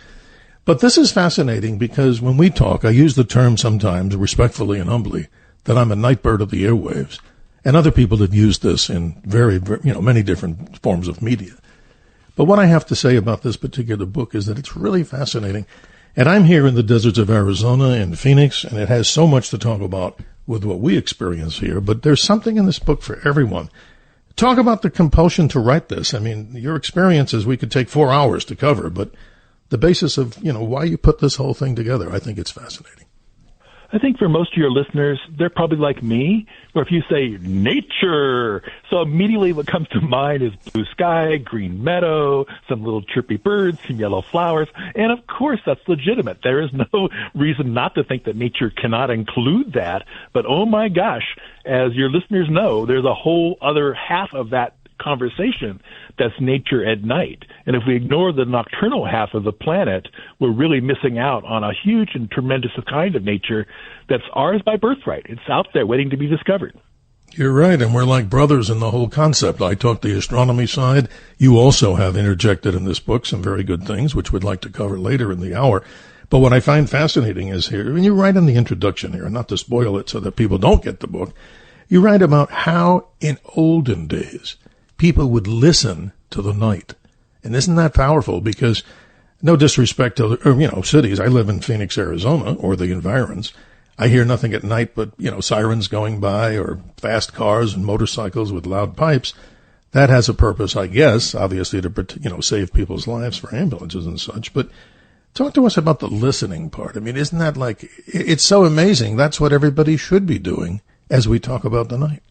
But this is fascinating because when we talk, I use the term sometimes, respectfully and humbly, that I'm a night bird of the airwaves, and other people have used this in many different forms of media. But what I have to say about this particular book is that it's really fascinating. And I'm here in the deserts of Arizona and Phoenix, and it has so much to talk about with what we experience here, but there's something in this book for everyone. Talk about the compulsion to write this. Your experiences we could take 4 hours to cover, but the basis of, why you put this whole thing together, I think it's fascinating. I think for most of your listeners, they're probably like me, where if you say nature, so immediately what comes to mind is blue sky, green meadow, some little chirpy birds, some yellow flowers, and of course that's legitimate. There is no reason not to think that nature cannot include that, but oh my gosh, as your listeners know, there's a whole other half of that conversation that's nature at night. And if we ignore the nocturnal half of the planet, we're really missing out on a huge and tremendous kind of nature that's ours by birthright. It's out there waiting to be discovered. You're right, and we're like brothers in the whole concept. I talk the astronomy side. You also have interjected in this book some very good things, which we'd like to cover later in the hour. But what I find fascinating is here, and you write in the introduction here, not to spoil it so that people don't get the book, you write about how in olden days people would listen to the night. And isn't that powerful? Because no disrespect to, cities. I live in Phoenix, Arizona, or the environs. I hear nothing at night but, sirens going by or fast cars and motorcycles with loud pipes. That has a purpose, I guess, obviously to, save people's lives for ambulances and such. But talk to us about the listening part. I mean, isn't that it's so amazing. That's what everybody should be doing as we talk about the night.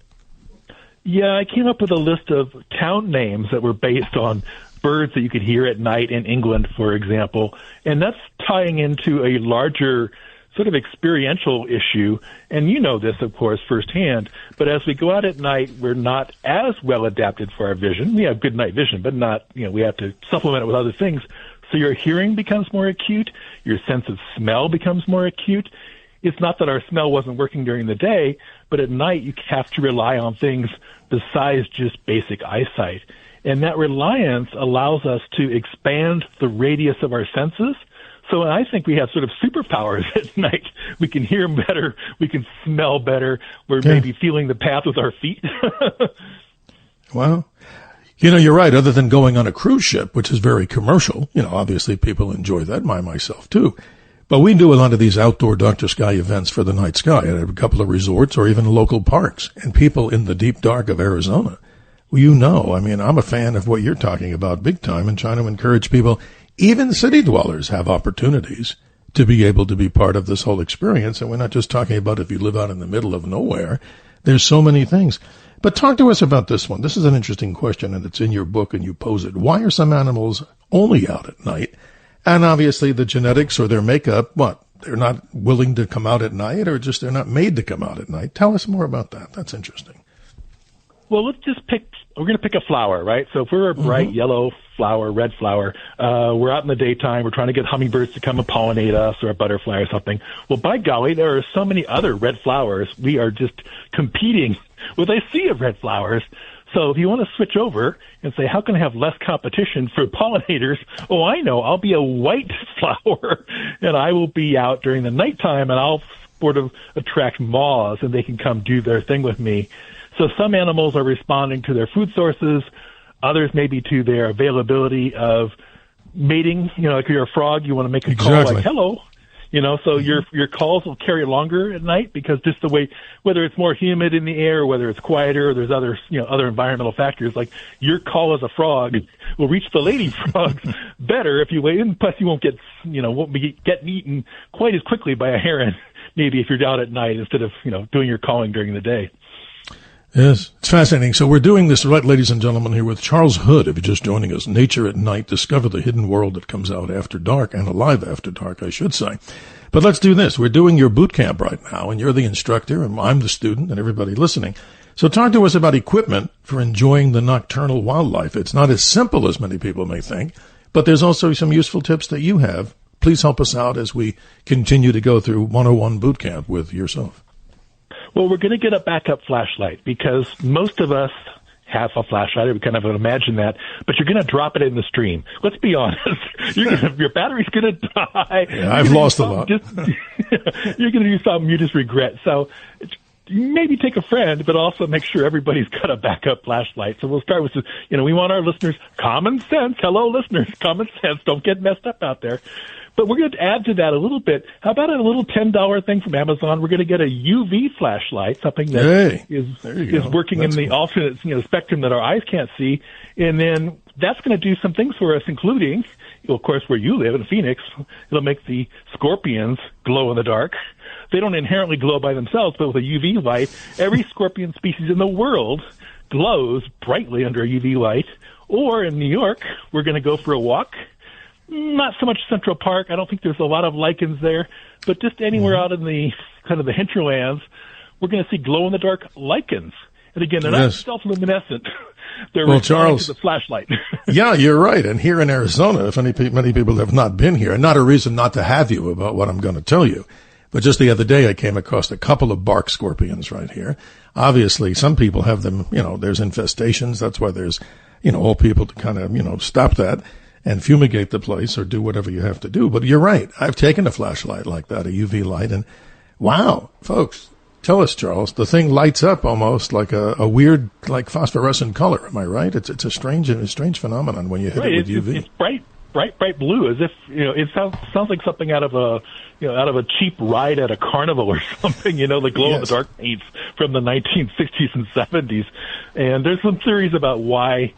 Yeah, I came up with a list of town names that were based on birds that you could hear at night in England, for example. And that's tying into a larger sort of experiential issue, and you know this, of course, firsthand, but as we go out at night, we're not as well adapted for our vision. We have good night vision, but not, we have to supplement it with other things. So your hearing becomes more acute, your sense of smell becomes more acute. It's not that our smell wasn't working during the day, but at night you have to rely on things besides just basic eyesight. And that reliance allows us to expand the radius of our senses. So I think we have sort of superpowers at night. We can hear better. We can smell better. We're maybe feeling the path with our feet. Well, you're right. Other than going on a cruise ship, which is very commercial, obviously people enjoy that, myself too. But we do a lot of these outdoor Dr. Sky events for the night sky at a couple of resorts or even local parks. And people in the deep dark of Arizona, I'm a fan of what you're talking about big time and trying to encourage people. Even city dwellers have opportunities to be able to be part of this whole experience. And we're not just talking about if you live out in the middle of nowhere. There's so many things. But talk to us about this one. This is an interesting question, and it's in your book, and you pose it. Why are some animals only out at night? And obviously the genetics or their makeup, they're not willing to come out at night, or just they're not made to come out at night? Tell us more about that. That's interesting. Well, we're going to pick a flower, right? So if we're a bright yellow flower, red flower, we're out in the daytime, we're trying to get hummingbirds to come and pollinate us, or a butterfly or something. Well, by golly, there are so many other red flowers. We are just competing with a sea of red flowers. So if you want to switch over and say, how can I have less competition for pollinators? Oh, I know. I'll be a white flower, and I will be out during the nighttime, and I'll sort of attract moths, and they can come do their thing with me. So some animals are responding to their food sources, others maybe to their availability of mating. Like you're a frog, you want to make a call like, hello. So your calls will carry longer at night because just the way, whether it's more humid in the air, or whether it's quieter, or there's other, other environmental factors, like your call as a frog will reach the lady frogs better if you wait. And plus you won't get, won't be getting eaten quite as quickly by a heron, maybe if you're out at night instead of, doing your calling during the day. Yes, it's fascinating. So we're doing this, right, ladies and gentlemen, here with Charles Hood. If you're just joining us, Nature at Night, discover the hidden world that comes out after dark, and alive after dark, I should say. But let's do this. We're doing your boot camp right now, and you're the instructor, and I'm the student, and everybody listening. So talk to us about equipment for enjoying the nocturnal wildlife. It's not as simple as many people may think, but there's also some useful tips that you have. Please help us out as we continue to go through 101 boot camp with yourself. Well, we're going to get a backup flashlight because most of us have a flashlight. We kind of imagine that, but you're going to drop it in the stream. Let's be honest. Your battery's going to die. Yeah, I've lost a lot. You're going to do something you just regret. So maybe take a friend, but also make sure everybody's got a backup flashlight. So we'll start with, we want our listeners, common sense. Hello, listeners, common sense. Don't get messed up out there. But we're going to add to that a little bit. How about a little $10 thing from Amazon? We're going to get a UV flashlight, something that is working in the alternate spectrum that our eyes can't see. And then that's going to do some things for us, including, of course, where you live in Phoenix, it'll make the scorpions glow in the dark. They don't inherently glow by themselves, but with a UV light, every scorpion species in the world glows brightly under a UV light. Or in New York, we're going to go for a walk. Not so much Central Park. I don't think there's a lot of lichens there, but just anywhere out in the kind of the hinterlands, we're going to see glow-in-the-dark lichens. And again, they're not self-luminescent. They're responding to the flashlight. Yeah, you're right. And here in Arizona, if many people have not been here, and not a reason not to have you about what I'm going to tell you, but just the other day I came across a couple of bark scorpions right here. Obviously, some people have them, there's infestations. That's why there's, all people to kind of, stop that and fumigate the place or do whatever you have to do. But you're right. I've taken a flashlight like that, a UV light, and wow, folks, tell us, Charles, the thing lights up almost like a weird, like phosphorescent color. Am I right? It's a strange phenomenon when you hit it with UV. It's bright. bright blue, as if, it sounds like something out of a cheap ride at a carnival or something, the glow-in-the-dark paints from the 1960s and 70s. And there's some theories about why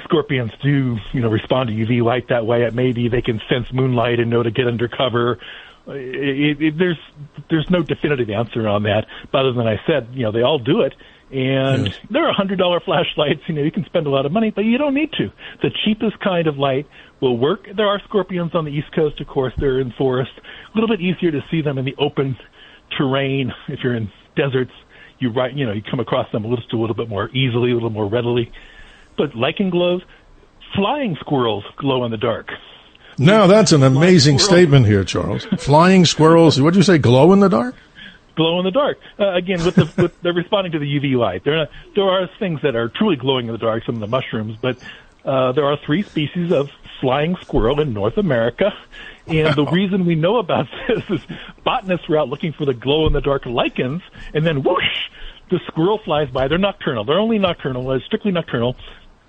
scorpions do, respond to UV light that way. Maybe they can sense moonlight and know to get under cover. There's no definitive answer on that, but other than I said, they all do it. And there are $100 flashlights, you can spend a lot of money, but you don't need to. The cheapest kind of light will work. There are scorpions on the East Coast, of course. They're in forests. A little bit easier to see them in the open terrain. If you're in deserts, you come across them a little bit more easily, a little more readily. But lichen glows, flying squirrels glow in the dark. Now, that's an amazing statement here, Charles. Flying squirrels, what did you say, glow in the dark? Glow in the dark. Again, they're responding to the UV light. There are things that are truly glowing in the dark, some of the mushrooms, but there are 3 species of flying squirrel in North America. And the reason we know about this is botanists were out looking for the glow-in-the-dark lichens, and then whoosh, the squirrel flies by. They're nocturnal. They're only nocturnal, strictly nocturnal.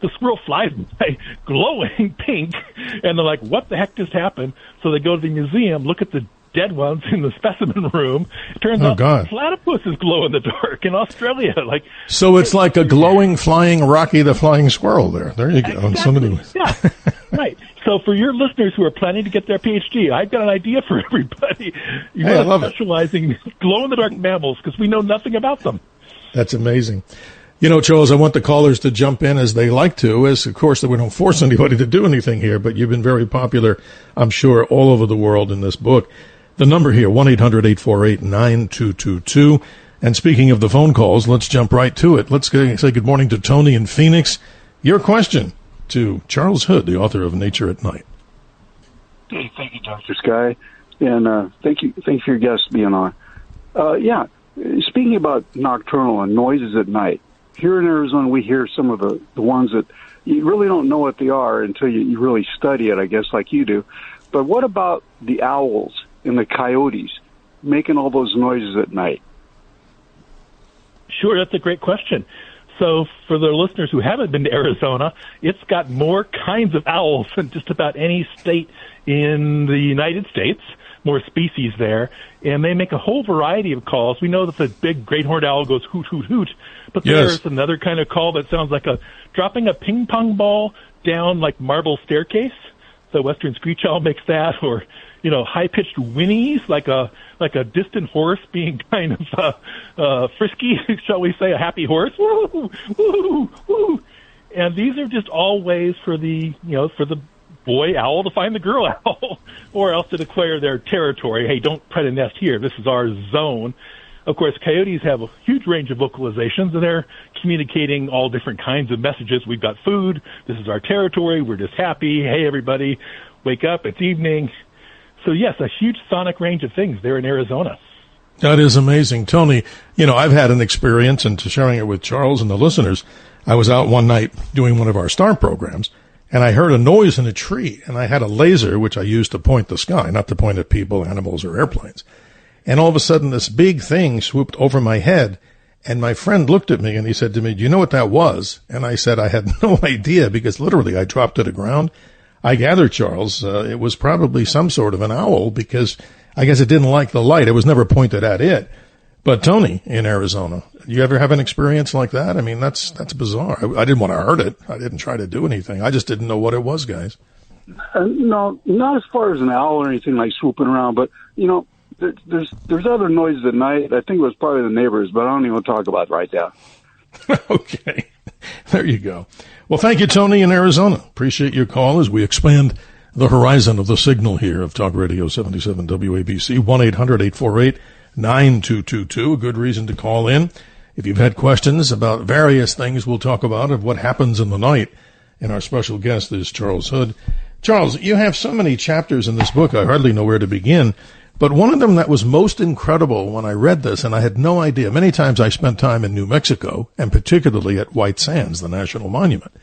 The squirrel flies by, glowing pink, and they're like, what the heck just happened? So they go to the museum, look at the dead ones in the specimen room. It turns out platypuses glow in the dark in Australia. So it's like a glowing, flying Rocky the Flying Squirrel there. There you go. Exactly. Yeah, right. So for your listeners who are planning to get their PhD, I've got an idea for everybody. You want to specialize in glow-in-the-dark mammals because we know nothing about them. That's amazing. Charles, I want the callers to jump in as they like to, as, of course, that we don't force anybody to do anything here, but you've been very popular, I'm sure, all over the world in this book. The number here, 1-800-848-9222. And speaking of the phone calls, let's jump right to it. Let's say good morning to Tony in Phoenix. Your question to Charles Hood, the author of Nature at Night. Hey, thank you, Dr. Sky. And thank you for your guest being on. Speaking about nocturnal and noises at night, here in Arizona we hear some of the ones that you really don't know what they are until you really study it, I guess, like you do. But what about the owls and the coyotes making all those noises at night? Sure, that's a great question. So for the listeners who haven't been to Arizona, it's got more kinds of owls than just about any state in the United States, more species there, and they make a whole variety of calls. We know that the big great horned owl goes hoot, hoot, hoot, but there's another kind of call that sounds like dropping a ping pong ball down like marble staircase. The western screech owl makes that, or high-pitched whinnies, like a distant horse being kind of frisky, shall we say, a happy horse. Woo, woo, woo. And these are just all ways for the boy owl to find the girl owl, or else to declare their territory. Hey, don't try to nest here. This is our zone. Of course, coyotes have a huge range of vocalizations, and they're communicating all different kinds of messages. We've got food. This is our territory. We're just happy. Hey, everybody, wake up. It's evening. So, yes, a huge sonic range of things there in Arizona. That is amazing. Tony, I've had an experience, and to sharing it with Charles and the listeners, I was out one night doing one of our star programs, and I heard a noise in a tree, and I had a laser, which I used to point the sky, not to point at people, animals, or airplanes. And all of a sudden, this big thing swooped over my head, and my friend looked at me, and he said to me, do you know what that was? And I said I had no idea, because literally I dropped to the ground. I gather, Charles, it was probably some sort of an owl, because I guess it didn't like the light. It was never pointed at it. But Tony, in Arizona, you ever have an experience like that? I mean, that's bizarre. I didn't want to hurt it. I didn't try to do anything. I just didn't know what it was, guys. No, not as far as an owl or anything like swooping around, but, there's other noises at night. I think it was probably the neighbors, but I don't even want to talk about it right now. Okay. There you go. Well, thank you, Tony in Arizona. Appreciate your call as we expand the horizon of the signal here of Talk Radio 77 WABC, 1-800-848-9222. A good reason to call in. If you've had questions about various things we'll talk about of what happens in the night. And our special guest is Charles Hood. Charles, you have so many chapters in this book, I hardly know where to begin. But one of them that was most incredible when I read this, and I had no idea, many times I spent time in New Mexico, and particularly at White Sands, the national monument.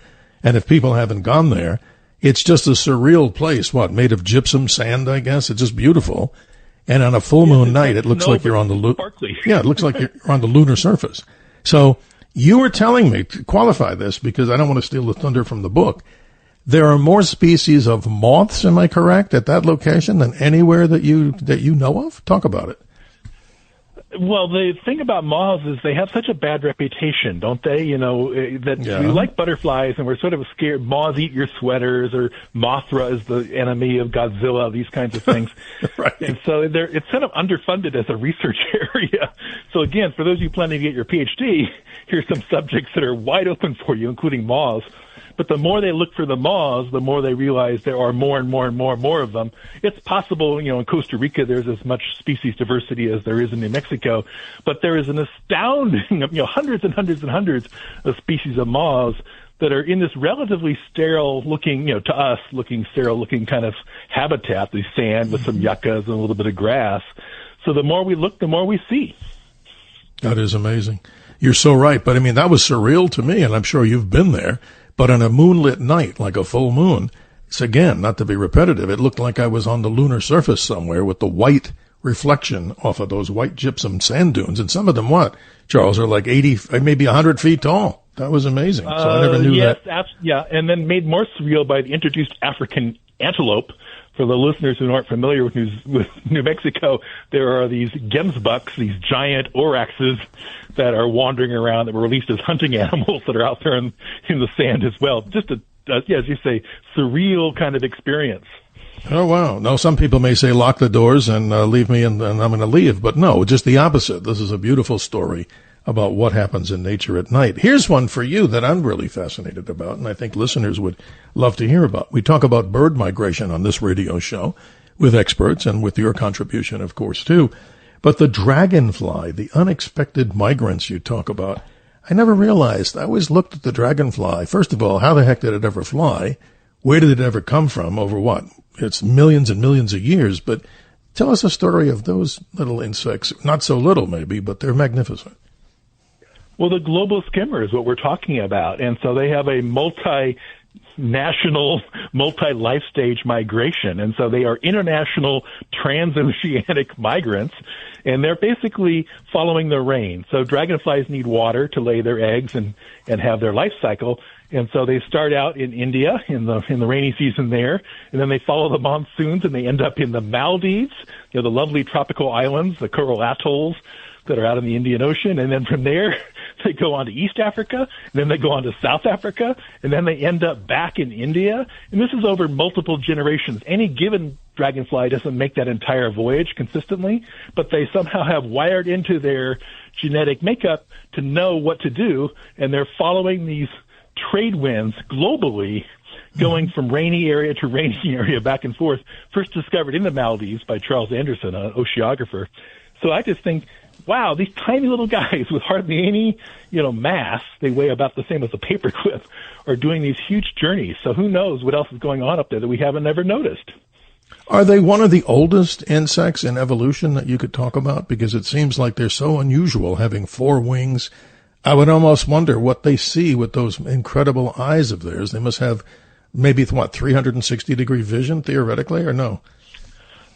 And if people haven't gone there, it's just a surreal place, made of gypsum sand, I guess. It's just beautiful. And on a full moon night, it looks like you're on the it looks like you're on the lunar surface. So you were telling me, to qualify this, because I don't want to steal the thunder from the book, There are more species of moths, am I correct, at that location than anywhere that you know of? Talk about it. Well, the thing about moths is they have such a bad reputation, don't they? You know, that we like butterflies and we're sort of scared. Moths eat your sweaters, or Mothra is the enemy of Godzilla, these kinds of things. Right. And so it's kind of underfunded as a research area. So again, for those of you planning to get your PhD, here's some subjects that are wide open for you, including moths. But the more they look for the moths, the more they realize there are more and more and more and more of them. It's possible, you know, in Costa Rica there's as much species diversity as there is in New Mexico, but there is an astounding, you know, hundreds and hundreds and hundreds of species of moths that are in this relatively sterile-looking, you know, to us, sterile-looking kind of habitat, the sand with some yuccas and a little bit of grass. So the more we look, the more we see. That is amazing. You're so right. But, I mean, that was surreal to me, and I'm sure you've been there. But on a moonlit night, like a full moon, it's again, not to be repetitive, it looked like I was on the lunar surface somewhere with the white reflection off of those white gypsum sand dunes. And some of them, Charles, are like 80, maybe 100 feet tall. That was amazing. So I never knew that. Yeah, and then made more surreal by the introduced African antelope. For the listeners who aren't familiar with New Mexico, there are these gemsbucks, these giant oryxes that are wandering around that were released as hunting animals that are out there in the sand as well. Just as you say, surreal kind of experience. Oh, wow. Now, some people may say lock the doors and leave me and I'm going to leave. But no, just the opposite. This is a beautiful story about what happens in nature at night. Here's one for you that I'm really fascinated about, and I think listeners would love to hear about. We talk about bird migration on this radio show with experts and with your contribution, of course, too. But the dragonfly, the unexpected migrants you talk about, I never realized. I always looked at the dragonfly. First of all, how the heck did it ever fly? Where did it ever come from? Over what? It's millions and millions of years. But tell us a story of those little insects. Not so little, maybe, but they're magnificent. Well, the global skimmer is what we're talking about. And so they have a multi-national, multi-life stage migration. And so they are international transoceanic migrants, and they're basically following the rain. So dragonflies need water to lay their eggs and have their life cycle. And so they start out in India in the rainy season there, and then they follow the monsoons and they end up in the Maldives, you know, the lovely tropical islands, the coral atolls that are out in the Indian Ocean. And then from there, they go on to East Africa, and then they go on to South Africa, and then they end up back in India. And this is over multiple generations. Any given dragonfly doesn't make that entire voyage consistently, but they somehow have wired into their genetic makeup to know what to do, and they're following these trade winds globally, going from rainy area to rainy area back and forth, first discovered in the Maldives by Charles Anderson, an oceanographer. So I just think, wow, these tiny little guys with hardly any, you know, mass, they weigh about the same as a paperclip, are doing these huge journeys. So who knows what else is going on up there that we haven't ever noticed. Are they one of the oldest insects in evolution that you could talk about? Because it seems like they're so unusual, having 4 wings. I would almost wonder what they see with those incredible eyes of theirs. They must have maybe, 360-degree vision, theoretically, or no?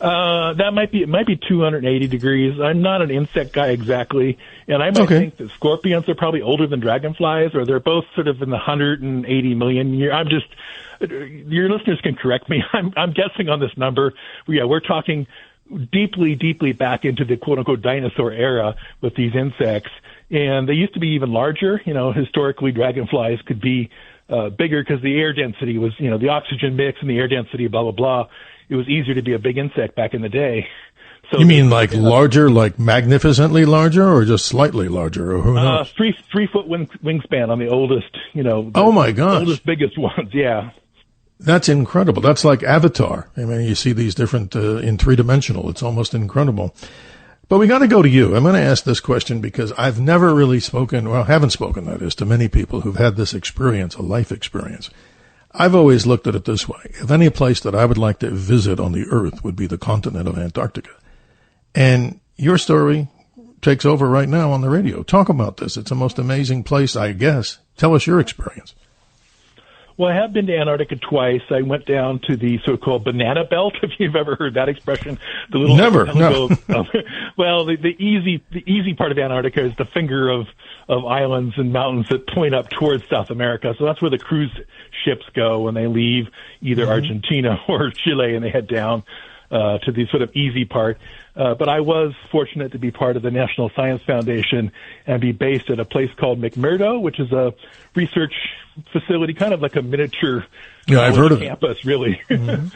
It might be 280 degrees. I'm not an insect guy exactly, and I might think that scorpions are probably older than dragonflies, or they're both sort of in the 180 million year. Your listeners can correct me. I'm guessing on this number. Yeah, we're talking deeply, deeply back into the quote unquote dinosaur era with these insects, and they used to be even larger. You know, historically dragonflies could be bigger because the air density was, you know, the oxygen mix and the air density, blah blah blah. It was easier to be a big insect back in the day. So you mean like larger, like magnificently larger, or just slightly larger, or who knows? 3 foot wingspan on the oldest, you know. Oh my gosh. Oldest, biggest ones, yeah. That's incredible. That's like Avatar. I mean, you see these different, in 3-dimensional. It's almost incredible. But we got to go to you. I'm going to ask this question because I've never really haven't spoken, that is, to many people who've had this experience, a life experience. I've always looked at it this way. If any place that I would like to visit on the earth would be the continent of Antarctica. And your story takes over right now on the radio. Talk about this. It's the most amazing place, I guess. Tell us your experience. Well, I have been to Antarctica twice. I went down to the so-called banana belt, if you've ever heard that expression. The little Never. No. Well, the easy part of Antarctica is the finger of islands and mountains that point up towards South America. So that's where the cruise ships go when they leave either Argentina or Chile, and they head down to the sort of easy part. But I was fortunate to be part of the National Science Foundation and be based at a place called McMurdo, which is a research facility, kind of like a miniature I've heard of campus, really. And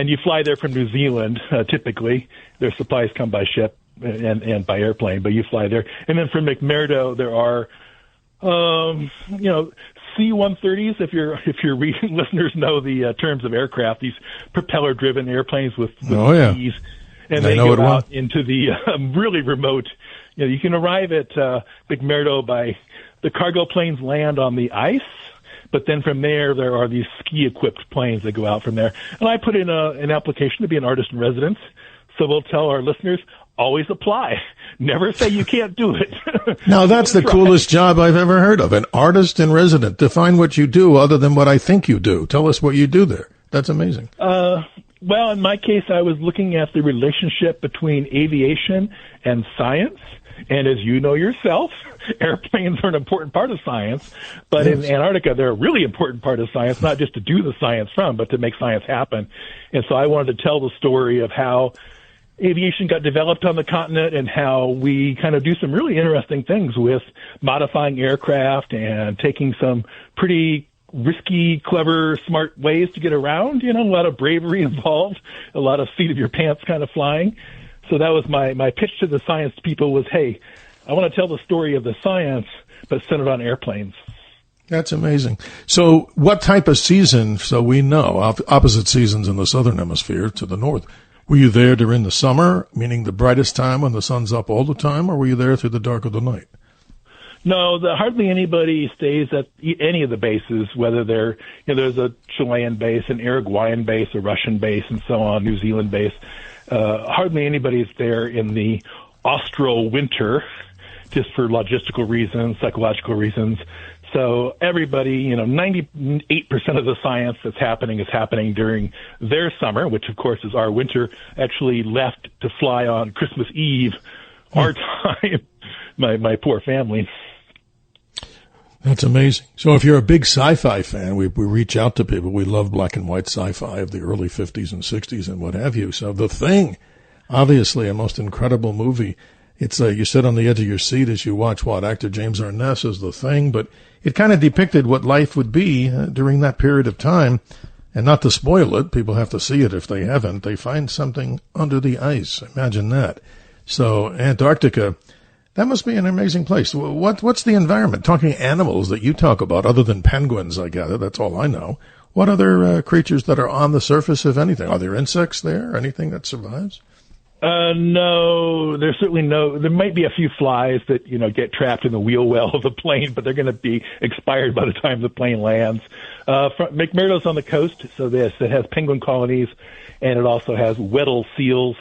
you fly there from New Zealand, typically. Their supplies come by ship and by airplane, but you fly there. And then from McMurdo, there are, C-130s, if your listeners know the terms of aircraft, these propeller-driven airplanes with skis, and they go out into the really remote. You can arrive at McMurdo by the cargo planes land on the ice, but then from there are these ski-equipped planes that go out from there. And I put in an application to be an artist in residence, so we'll tell our listeners, always apply. Never say you can't do it. Now, that's the coolest job I've ever heard of. An artist in residence. Define what you do other than what I think you do. Tell us what you do there. That's amazing. Well, in my case, I was looking at the relationship between aviation and science. And as you know yourself, airplanes are an important part of science. But in Antarctica, they're a really important part of science, not just to do the science from, but to make science happen. And so I wanted to tell the story of how aviation got developed on the continent and how we kind of do some really interesting things with modifying aircraft and taking some pretty risky, clever, smart ways to get around. A lot of bravery involved, a lot of seat of your pants kind of flying. So that was my pitch to the science people was, hey, I want to tell the story of the science, but centered on airplanes. That's amazing. So what type of season, so we know, opposite seasons in the southern hemisphere to the north, were you there during the summer, meaning the brightest time when the sun's up all the time, or were you there through the dark of the night? No, hardly anybody stays at any of the bases, whether they're, there's a Chilean base, an Uruguayan base, a Russian base, and so on, New Zealand base. Hardly anybody's there in the austral winter, just for logistical reasons, psychological reasons. So everybody, 98% of the science that's happening is happening during their summer, which of course is our winter. Actually left to fly on Christmas Eve, our time. My poor family. That's amazing. So if you're a big sci-fi fan, we reach out to people. We love black and white sci-fi of the early 50s and 60s and what have you. So The Thing, obviously a most incredible movie. It's you sit on the edge of your seat as you watch actor James Arness as The Thing, but it kind of depicted what life would be during that period of time. And not to spoil it, people have to see it if they haven't. They find something under the ice. Imagine that. So Antarctica, that must be an amazing place. What's the environment? Talking animals that you talk about, other than penguins, I gather. That's all I know. What other creatures that are on the surface, if anything? Are there insects there? Anything that survives? No, there's certainly no. There might be a few flies that get trapped in the wheel well of the plane, but they're going to be expired by the time the plane lands. McMurdo's on the coast, so it has penguin colonies, and it also has Weddell seals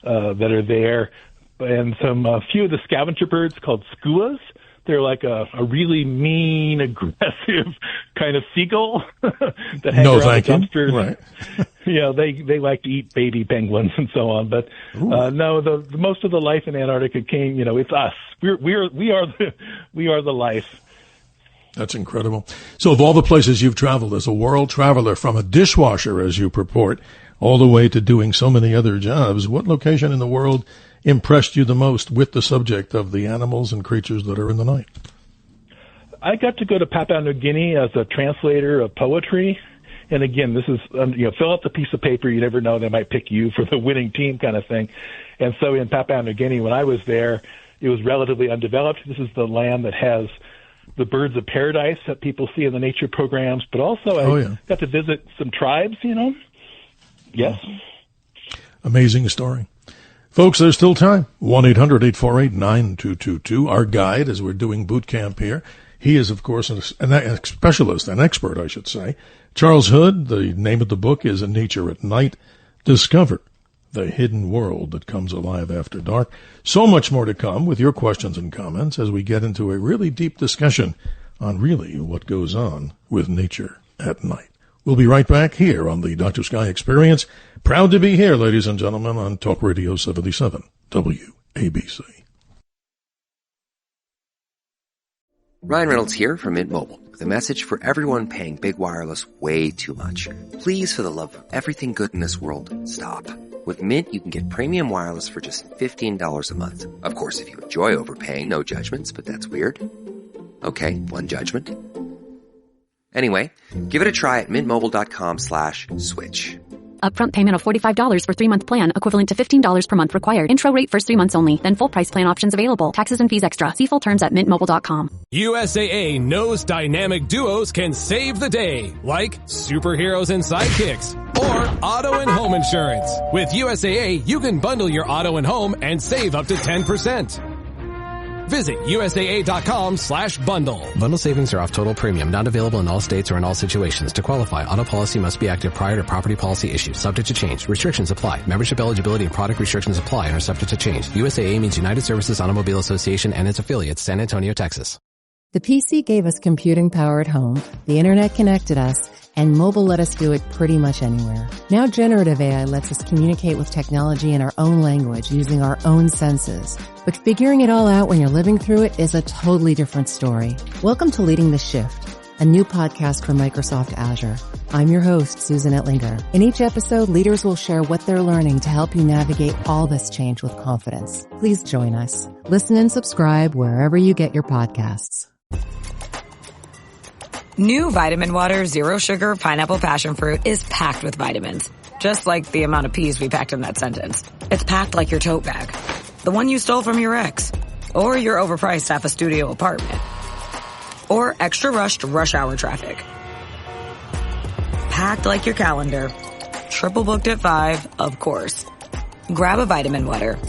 that are there, and a few of the scavenger birds called skuas. They're like a really mean, aggressive kind of seagull that hang around the dumpsters. Right. They like to eat baby penguins and so on. But no, the most of the life in Antarctica came. It's us. We are the life. That's incredible. So, of all the places you've traveled as a world traveler, from a dishwasher, as you purport, all the way to doing so many other jobs, what location in the world impressed you the most with the subject of the animals and creatures that are in the night? I got to go to Papua New Guinea as a translator of poetry. And again, this is, fill out the piece of paper. You never know, they might pick you for the winning team kind of thing. And so in Papua New Guinea, when I was there, it was relatively undeveloped. This is the land that has the birds of paradise that people see in the nature programs. But also I got to visit some tribes, Yes. Amazing story. Folks, there's still time. 1-800-848-9222. Our guide, as we're doing boot camp here. He is, of course, an specialist, an expert, I should say. Charles Hood, the name of the book is In Nature at Night. Discover the hidden world that comes alive after dark. So much more to come with your questions and comments as we get into a really deep discussion on really what goes on with nature at night. We'll be right back here on the Dr. Sky Experience. Proud to be here, ladies and gentlemen, on Talk Radio 77 WABC. Ryan Reynolds here from Mint Mobile with a message for everyone paying big wireless way too much. Please, for the love of everything good in this world, stop. With Mint, you can get premium wireless for just $15 a month. Of course, if you enjoy overpaying, no judgments, but that's weird. Okay, one judgment. Anyway, give it a try at mintmobile.com/switch. Upfront payment of $45 for 3-month plan, equivalent to $15 per month required. Intro rate first 3 months only, then full price plan options available. Taxes and fees extra. See full terms at mintmobile.com. USAA knows dynamic duos can save the day, like superheroes and sidekicks, or auto and home insurance. With USAA, you can bundle your auto and home and save up to 10%. Visit USAA.com/bundle. Bundle savings are off total premium, not available in all states or in all situations. To qualify, auto policy must be active prior to property policy issue, subject to change. Restrictions apply. Membership eligibility and product restrictions apply and are subject to change. USAA means United Services Automobile Association and its affiliates, San Antonio, Texas. The PC gave us computing power at home, the internet connected us, and mobile let us do it pretty much anywhere. Now generative AI lets us communicate with technology in our own language using our own senses. But figuring it all out when you're living through it is a totally different story. Welcome to Leading the Shift, a new podcast from Microsoft Azure. I'm your host, Susan Ettlinger. In each episode, leaders will share what they're learning to help you navigate all this change with confidence. Please join us. Listen and subscribe wherever you get your podcasts. New Vitamin Water Zero Sugar Pineapple Passion Fruit is packed with vitamins. Just like the amount of peas we packed in that sentence. It's packed like your tote bag. The one you stole from your ex. Or your overpriced half a studio apartment. Or extra rushed rush hour traffic. Packed like your calendar. Triple booked at 5, of course. Grab a Vitamin Water.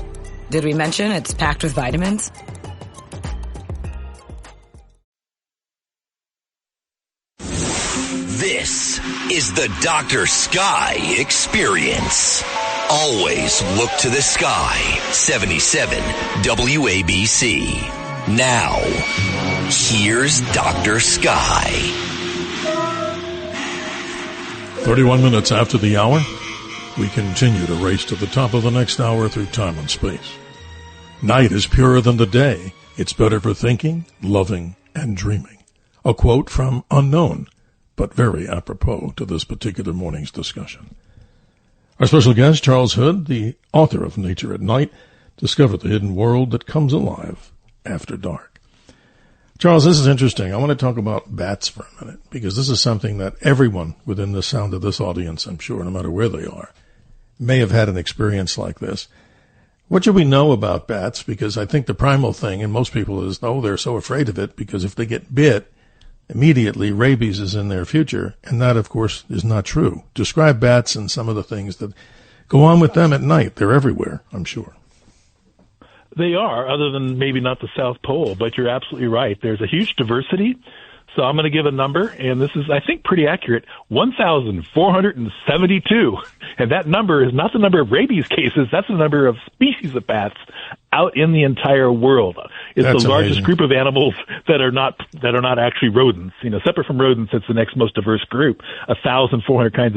Did we mention it's packed with vitamins? This is the Dr. Sky Experience. Always look to the sky. 77 WABC. Now, here's Dr. Sky. 31 minutes after the hour, we continue to race to the top of the next hour through time and space. Night is purer than the day. It's better for thinking, loving, and dreaming. A quote from Unknown, but very apropos to this particular morning's discussion. Our special guest, Charles Hood, the author of Nature at Night, discovered the hidden world that comes alive after dark. Charles, this is interesting. I want to talk about bats for a minute, because this is something that everyone within the sound of this audience, I'm sure, no matter where they are, may have had an experience like this. What should we know about bats? Because I think the primal thing in most people is, oh, they're so afraid of it because if they get bit, immediately rabies is in their future, and that, of course, is not true. Describe bats and some of the things that go on with them at night. They're everywhere, I'm sure. They are, other than maybe not the South Pole, but you're absolutely right. There's a huge diversity. So I'm going to give a number, and this is, I think, pretty accurate, 1,472. And that number is not the number of rabies cases. That's the number of species of bats out in the entire world. It's the largest group of animals that are not actually rodents. You know, separate from rodents, it's the next most diverse group. 1,400 kinds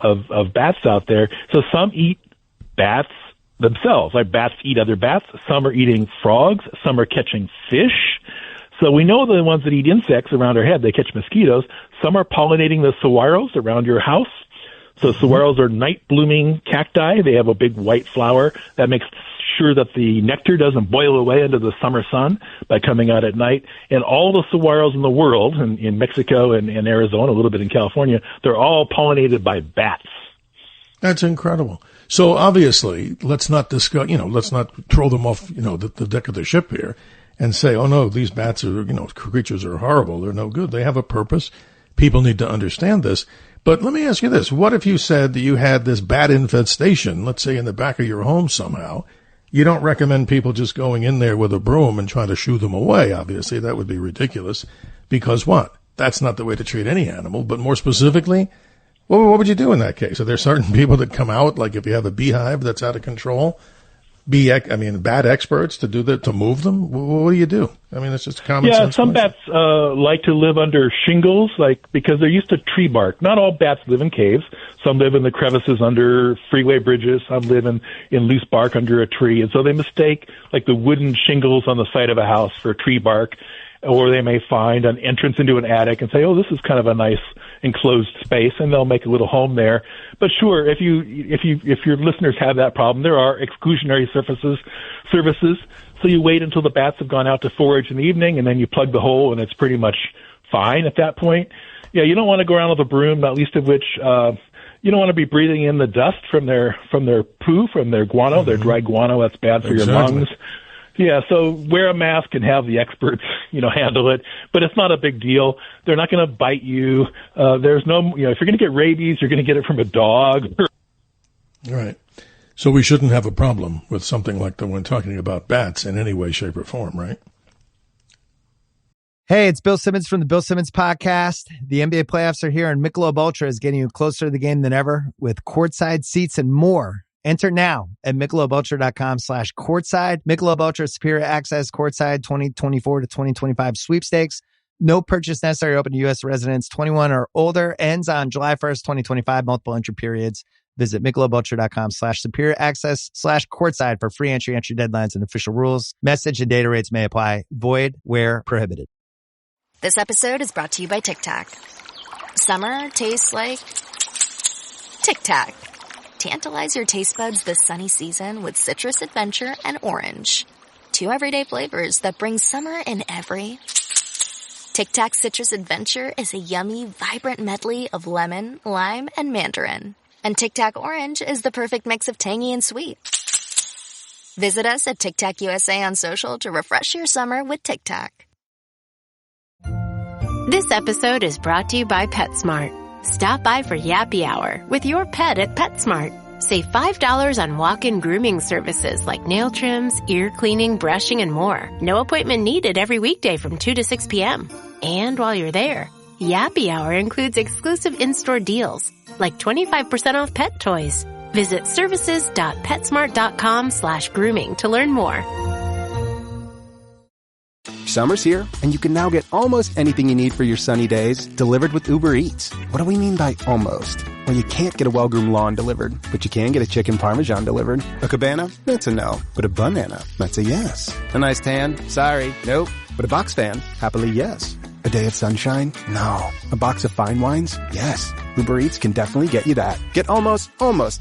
of bats out there. So some eat bats themselves, like bats eat other bats. Some are eating frogs. Some are catching fish. So we know the ones that eat insects around our head, they catch mosquitoes. Some are pollinating the saguaros around your house. So saguaros are night-blooming cacti. They have a big white flower that makes sure that the nectar doesn't boil away into the summer sun by coming out at night. And all the saguaros in the world, in Mexico and Arizona, a little bit in California, they're all pollinated by bats. That's incredible. So obviously, let's not discuss, let's not throw them off, the deck of the ship here and say, oh no, these bats are, creatures are horrible. They're no good. They have a purpose. People need to understand this. But let me ask you this. What if you said that you had this bat infestation, let's say in the back of your home somehow? You don't recommend people just going in there with a broom and trying to shoo them away. Obviously, that would be ridiculous. Because what? That's not the way to treat any animal. But more specifically, what would you do in that case? Are there certain people that come out, like if you have a beehive that's out of control, be, bad experts to do that, to move them? What do you do? I mean, it's just common sense. Yeah, some bats like to live under shingles, because they're used to tree bark. Not all bats live in caves. Some live in the crevices under freeway bridges. Some live in loose bark under a tree. And so they mistake the wooden shingles on the side of a house for tree bark. Or they may find an entrance into an attic and say, oh, this is kind of a nice enclosed space, and they'll make a little home there. But sure, if your listeners have that problem, there are exclusionary services. So you wait until the bats have gone out to forage in the evening, and then you plug the hole, and it's pretty much fine at that point. Yeah, you don't want to go around with a broom, not least of which you don't want to be breathing in the dust from their poo, from their guano, their dry guano. That's bad for your lungs. Yeah, so wear a mask and have the experts, handle it. But it's not a big deal. They're not going to bite you. There's no, if you're going to get rabies, you're going to get it from a dog. Right. So we shouldn't have a problem with something like the one talking about bats in any way, shape, or form, right? Hey, it's Bill Simmons from the Bill Simmons Podcast. The NBA playoffs are here, and Michelob Ultra is getting you closer to the game than ever with courtside seats and more. Enter now at MichelobUltra.com/courtside. Michelob Ultra Superior Access Courtside 2024 to 2025 sweepstakes. No purchase necessary. Open to U.S. residents 21 or older. Ends on July 1st, 2025. Multiple entry periods. Visit MichelobUltra.com/superior access/courtside for free entry deadlines, and official rules. Message and data rates may apply. Void where prohibited. This episode is brought to you by Tic Tac. Summer tastes like Tic Tac. Tantalize your taste buds this sunny season with citrus adventure and orange. 2 everyday flavors that bring summer in every. Tic Tac Citrus Adventure is a yummy, vibrant medley of lemon, lime, and mandarin. And Tic Tac Orange is the perfect mix of tangy and sweet. Visit us at Tic Tac USA on social to refresh your summer with Tic Tac. This episode is brought to you by PetSmart. Stop by for Yappy Hour with your pet at PetSmart. Save $5 on walk-in grooming services like nail trims, ear cleaning, brushing, and more. No appointment needed every weekday from 2 to 6 p.m. And while you're there, Yappy Hour includes exclusive in-store deals like 25% off pet toys. Visit services.petsmart.com/grooming to learn more. Summer's here, and you can now get almost anything you need for your sunny days delivered with Uber Eats. What do we mean by almost? Well, you can't get a well-groomed lawn delivered, but you can get a chicken parmesan delivered. A cabana? That's a no. But a banana? That's a yes. A nice tan? Sorry, nope. But a box fan? Happily yes. A day of sunshine? No. A box of fine wines? Yes. Uber Eats can definitely get you that. Get almost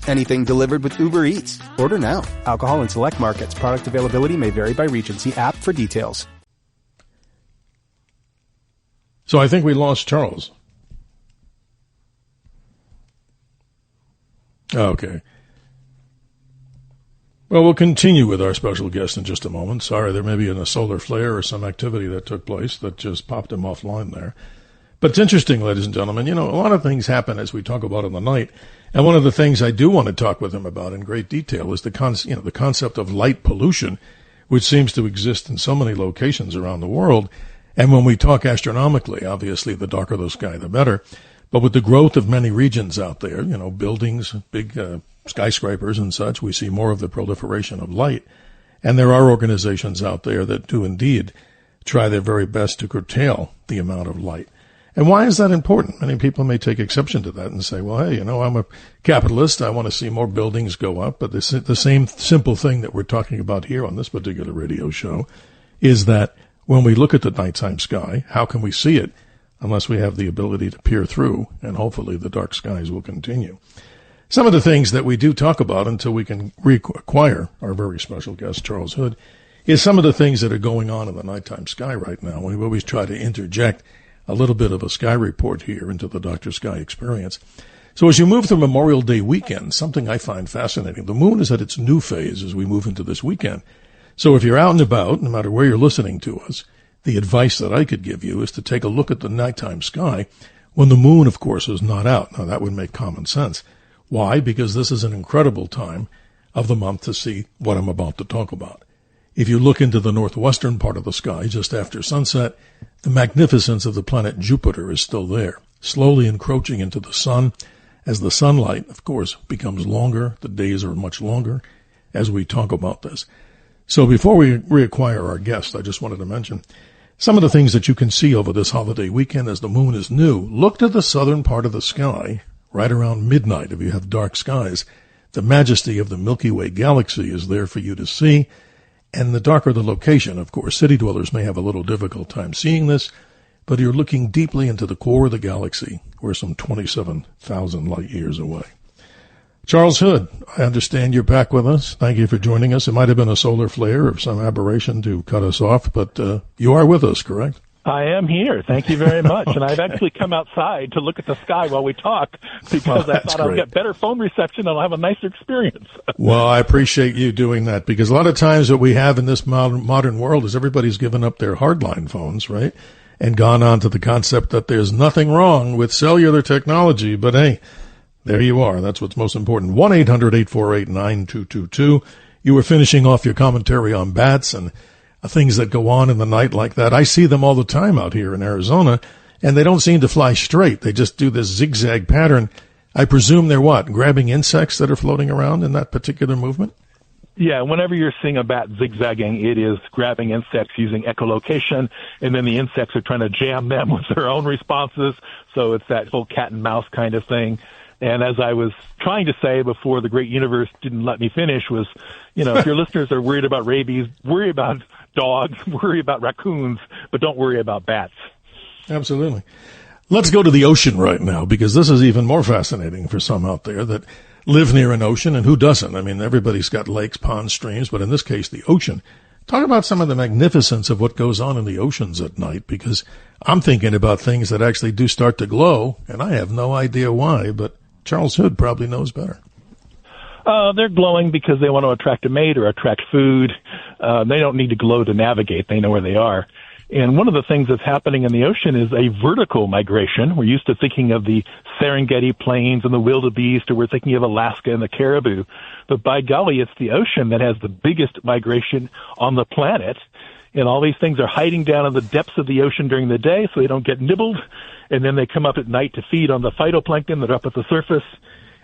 anything delivered with Uber Eats. Order now. Alcohol in select markets. Product availability may vary by region. See app for details. So I think we lost Charles. Okay. Well, we'll continue with our special guest in just a moment. Sorry, there may be a solar flare or some activity that took place that just popped him offline there. But it's interesting, ladies and gentlemen. A lot of things happen as we talk about in the night. And one of the things I do want to talk with him about in great detail is the concept of light pollution, which seems to exist in so many locations around the world. And when we talk astronomically, obviously the darker the sky, the better. But with the growth of many regions out there, buildings, big skyscrapers and such, we see more of the proliferation of light. And there are organizations out there that do indeed try their very best to curtail the amount of light. And why is that important? Many people may take exception to that and say, well, hey, I'm a capitalist. I want to see more buildings go up. But the same simple thing that we're talking about here on this particular radio show is that when we look at the nighttime sky, how can we see it unless we have the ability to peer through, and hopefully the dark skies will continue. Some of the things that we do talk about until we can reacquire our very special guest, Charles Hood, is some of the things that are going on in the nighttime sky right now. We always try to interject a little bit of a sky report here into the Dr. Sky experience. So as you move through Memorial Day weekend, something I find fascinating, the moon is at its new phase as we move into this weekend. So if you're out and about, no matter where you're listening to us, the advice that I could give you is to take a look at the nighttime sky when the moon, of course, is not out. Now, that would make common sense. Why? Because this is an incredible time of the month to see what I'm about to talk about. If you look into the northwestern part of the sky just after sunset, the magnificence of the planet Jupiter is still there, slowly encroaching into the sun. As the sunlight, of course, becomes longer, the days are much longer, as we talk about this. So before we reacquire our guest, I just wanted to mention some of the things that you can see over this holiday weekend as the moon is new. Look to the southern part of the sky right around midnight if you have dark skies. The majesty of the Milky Way galaxy is there for you to see. And the darker the location, of course, city dwellers may have a little difficult time seeing this, but you're looking deeply into the core of the galaxy. We're some 27,000 light years away. Charles Hood, I understand you're back with us. Thank you for joining us. It might have been a solar flare or some aberration to cut us off, but you are with us, correct? I am here. Thank you very much. And I've actually come outside to look at the sky while we talk because I thought I'll get better phone reception and I'll have a nicer experience. Well, I appreciate you doing that because a lot of times what we have in this modern world is everybody's given up their hardline phones, right? And gone on to the concept that there's nothing wrong with cellular technology, but hey, there you are. That's what's most important. 1-800-848-9222. You were finishing off your commentary on bats and things that go on in the night like that. I see them all the time out here in Arizona, and they don't seem to fly straight. They just do this zigzag pattern. I presume they're what? Grabbing insects that are floating around in that particular movement? Yeah, whenever you're seeing a bat zigzagging, it is grabbing insects using echolocation, and then the insects are trying to jam them with their own responses. So it's that whole cat and mouse kind of thing. And as I was trying to say before the great universe didn't let me finish was, if your listeners are worried about rabies, worry about dogs, worry about raccoons, but don't worry about bats. Absolutely. Let's go to the ocean right now, because this is even more fascinating for some out there that live near an ocean, and who doesn't? I mean, everybody's got lakes, ponds, streams, but in this case, the ocean. Talk about some of the magnificence of what goes on in the oceans at night, because I'm thinking about things that actually do start to glow, and I have no idea why, but Charles Hood probably knows better. They're glowing because they want to attract a mate or attract food. They don't need to glow to navigate. They know where they are. And one of the things that's happening in the ocean is a vertical migration. We're used to thinking of the Serengeti plains and the wildebeest, or we're thinking of Alaska and the caribou. But by golly, it's the ocean that has the biggest migration on the planet. And all these things are hiding down in the depths of the ocean during the day so they don't get nibbled. And then they come up at night to feed on the phytoplankton that are up at the surface.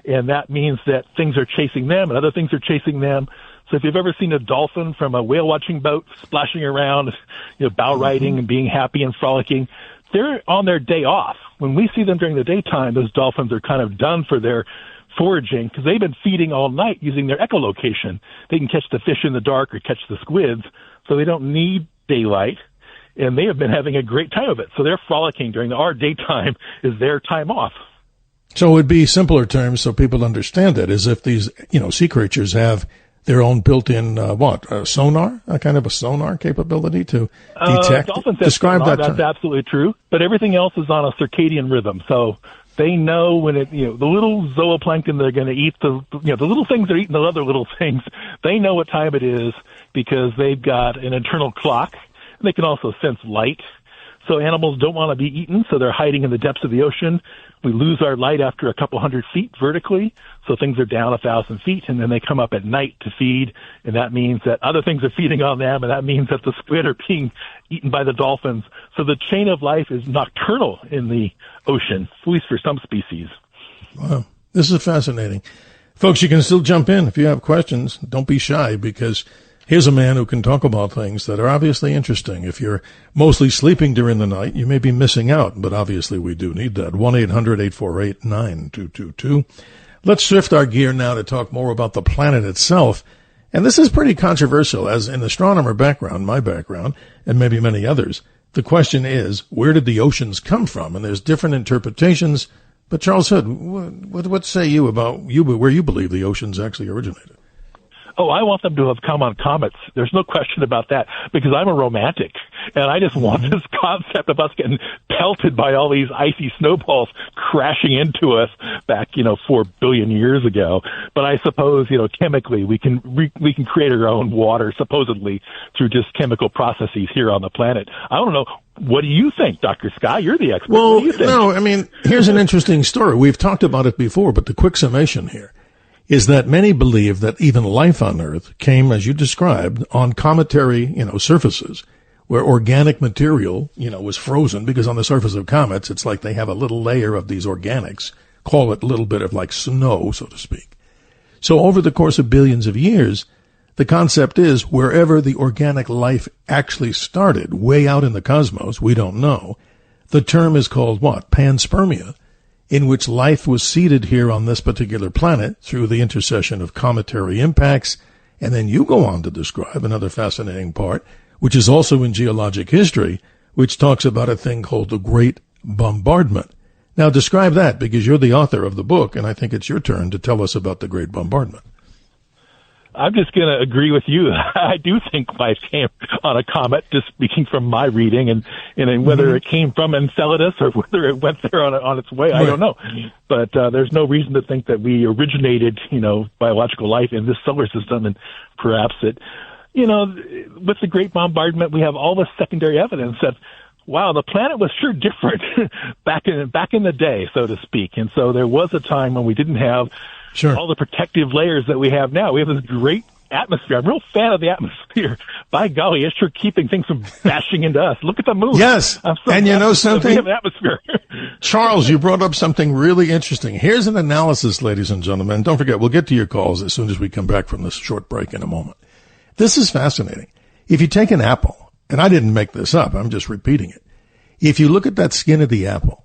And that means that things are chasing them and other things are chasing them. So if you've ever seen a dolphin from a whale watching boat splashing around, bow riding and being happy and frolicking, they're on their day off. When we see them during the daytime, those dolphins are kind of done for their foraging because they've been feeding all night using their echolocation. They can catch the fish in the dark or catch the squids, so they don't need daylight. And they have been having a great time of it. So they're frolicking during our daytime is their time off. So it would be simpler terms so people understand it, as if these, sea creatures have their own built-in, sonar, a kind of a sonar capability to detect? Describe sonar, that. That's absolutely true. But everything else is on a circadian rhythm. So they know when the little zooplankton they're going to eat, the little things that are eating the other little things, they know what time it is because they've got an internal clock. They can also sense light. So animals don't want to be eaten, so they're hiding in the depths of the ocean. We lose our light after a couple hundred feet vertically, so things are down 1,000 feet, and then they come up at night to feed, and that means that other things are feeding on them, and that means that the squid are being eaten by the dolphins. So the chain of life is nocturnal in the ocean, at least for some species. Wow. This is fascinating. Folks, you can still jump in if you have questions. Don't be shy, because here's a man who can talk about things that are obviously interesting. If you're mostly sleeping during the night, you may be missing out, but obviously we do need that. 1-800-848-9222. Let's shift our gear now to talk more about the planet itself. And this is pretty controversial, as an astronomer background, my background, and maybe many others. The question is, where did the oceans come from? And there's different interpretations. But Charles Hood, what say you about where you believe the oceans actually originated? Oh, I want them to have come on comets. There's no question about that, because I'm a romantic, and I just want this concept of us getting pelted by all these icy snowballs crashing into us back, 4 billion years ago. But I suppose, chemically we can create our own water, supposedly, through just chemical processes here on the planet. I don't know. What do you think, Dr. Sky? You're the expert. Well, what do you think? No, here's an interesting story. We've talked about it before, but the quick summation here is that many believe that even life on Earth came, as you described, on cometary, surfaces where organic material, was frozen, because on the surface of comets, it's like they have a little layer of these organics, call it a little bit of like snow, so to speak. So over the course of billions of years, The concept is wherever the organic life actually started, way out in the cosmos, we don't know. The term is called what? Panspermia, in which life was seeded here on this particular planet through the intercession of cometary impacts. And then you go on to describe another fascinating part, which is also in geologic history, which talks about a thing called the Great Bombardment. Now describe that, because you're the author of the book, and I think it's your turn to tell us about the Great Bombardment. I'm just going to agree with you. I do think life came on a comet, just speaking from my reading, and whether it came from Enceladus or whether it went there on its way, I don't know. But there's no reason to think that we originated, biological life in this solar system, and perhaps it, with the Great Bombardment, we have all this secondary evidence that, wow, the planet was sure different back in the day, so to speak. And so there was a time when we didn't have all the protective layers that we have now. We have this great atmosphere. I'm a real fan of the atmosphere. By golly, it's sure keeping things from bashing into us. Look at the moon. Yes. And you know something? We have an atmosphere. Charles, you brought up something really interesting. Here's an analysis, ladies and gentlemen. Don't forget, we'll get to your calls as soon as we come back from this short break in a moment. This is fascinating. If you take an apple, and I didn't make this up, I'm just repeating it. If you look at that skin of the apple,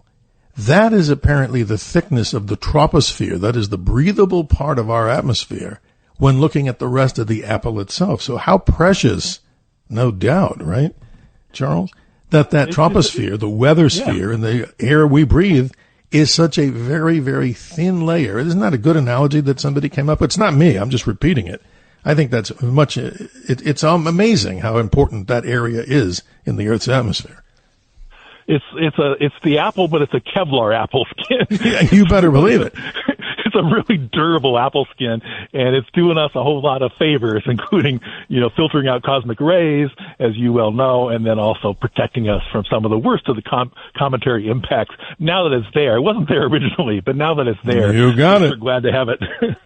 that is apparently the thickness of the troposphere, that is the breathable part of our atmosphere, when looking at the rest of the apple itself. So how precious, no doubt, right, Charles, that troposphere, the weather sphere, and the air we breathe is such a very, very thin layer. Isn't that a good analogy that somebody came up with? It's not me. I'm just repeating it. I think that's it's amazing how important that area is in the Earth's atmosphere. It's the apple, but it's a Kevlar apple skin. Yeah, you better believe it. It's a really durable apple skin, and it's doing us a whole lot of favors, including, filtering out cosmic rays, as you well know, and then also protecting us from some of the worst of the cometary impacts. Now that it's there, it wasn't there originally, but now that it's there, you got it. We're glad to have it.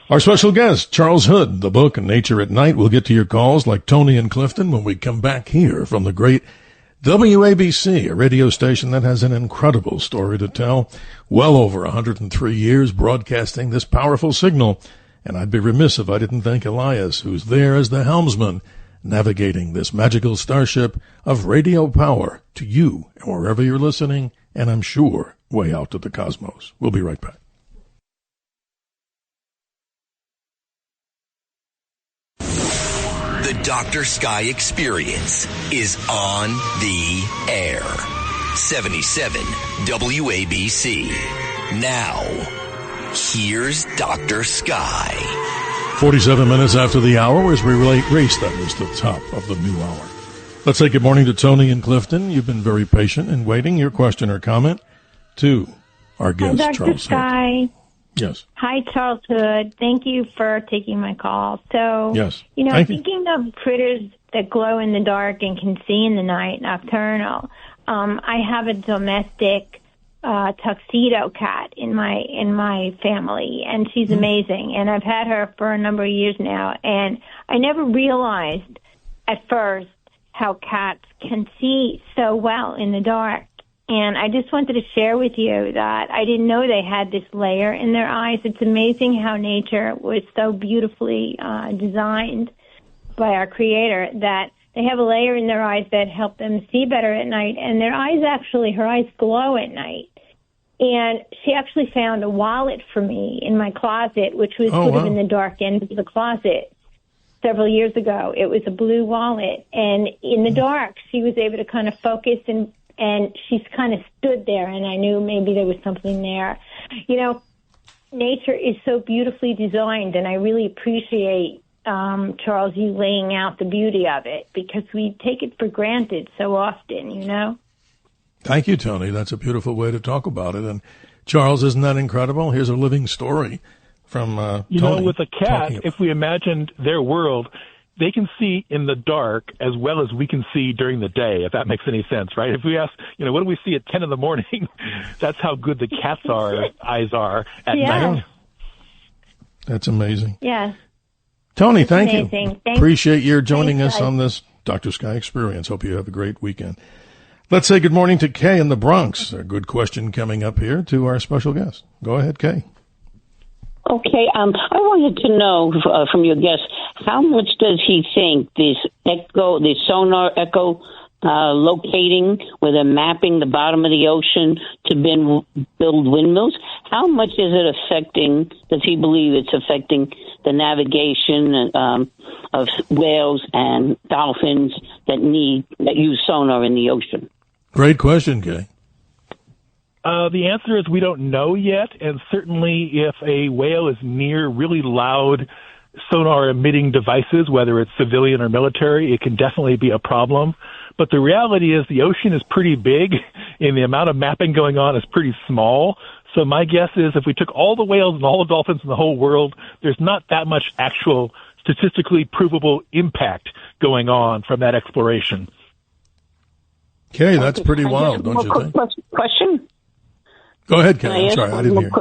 Our special guest, Charles Hood, the book Nature at Night. We'll get to your calls like Tony and Clifton when we come back here from the great WABC, a radio station that has an incredible story to tell. Well over 103 years broadcasting this powerful signal. And I'd be remiss if I didn't thank Elias, who's there as the helmsman, navigating this magical starship of radio power to you, wherever you're listening, and I'm sure way out to the cosmos. We'll be right back. The Dr. Sky Experience is on the air. 77 WABC. Now, here's Dr. Sky. 47 minutes after the hour as we race that is the top of the new hour. Let's say good morning to Tony and Clifton. You've been very patient and waiting. Your question or comment to our guest, Dr. Charles Sky. Hood. Yes. Hi, Charles Hood. Thank you for taking my call. So, yes. Thinking of critters that glow in the dark and can see in the night, nocturnal, I have a domestic tuxedo cat in my family, and she's amazing. And I've had her for a number of years now, and I never realized at first how cats can see so well in the dark. And I just wanted to share with you that I didn't know they had this layer in their eyes. It's amazing how nature was so beautifully designed by our Creator that they have a layer in their eyes that help them see better at night. And her eyes glow at night. And she actually found a wallet for me in my closet, which was sort of in the dark end of the closet several years ago. It was a blue wallet. And in the dark, she was able to kind of focus and she's kind of stood there, and I knew maybe there was something there. Nature is so beautifully designed, and I really appreciate, Charles, you laying out the beauty of it, because we take it for granted so often, Thank you, Tony. That's a beautiful way to talk about it. And, Charles, isn't that incredible? Here's a living story from Tony. With a cat, if we imagined their world, they can see in the dark as well as we can see during the day, if that makes any sense, right? If we ask, what do we see at 10 in the morning? That's how good the cat's eyes are at night. That's amazing. Yeah. Tony, thank you. Appreciate your joining Thanks, us on this Dr. Sky Experience. Hope you have a great weekend. Let's say good morning to Kay in the Bronx. A good question coming up here to our special guest. Go ahead, Kay. Okay, I wanted to know from your guest, how much does he think this sonar echo locating, where they're mapping the bottom of the ocean to build windmills, how much is it affecting, does he believe it's affecting the navigation of whales and dolphins that use sonar in the ocean? Great question, Kay. The answer is we don't know yet, and certainly if a whale is near really loud sonar-emitting devices, whether it's civilian or military, it can definitely be a problem. But the reality is the ocean is pretty big, and the amount of mapping going on is pretty small. So my guess is if we took all the whales and all the dolphins in the whole world, there's not that much actual statistically provable impact going on from that exploration. Okay, that's pretty wild, don't you think? Question? Go ahead, Kay. I'm sorry, I didn't hear.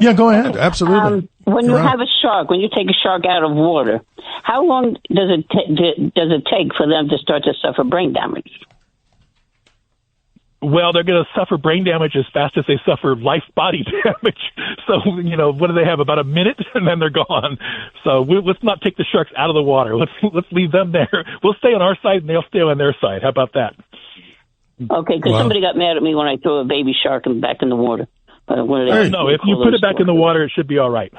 Yeah, go ahead. Absolutely. When you have a shark, when you take a shark out of water, how long does it take for them to start to suffer brain damage? Well, they're going to suffer brain damage as fast as they suffer life body damage. So, what do they have? About a minute, and then they're gone. So let's not take the sharks out of the water. Let's leave them there. We'll stay on our side, and they'll stay on their side. How about that? Okay, because somebody got mad at me when I threw a baby shark back in the water. No, if you put it back in the water, it should be all right.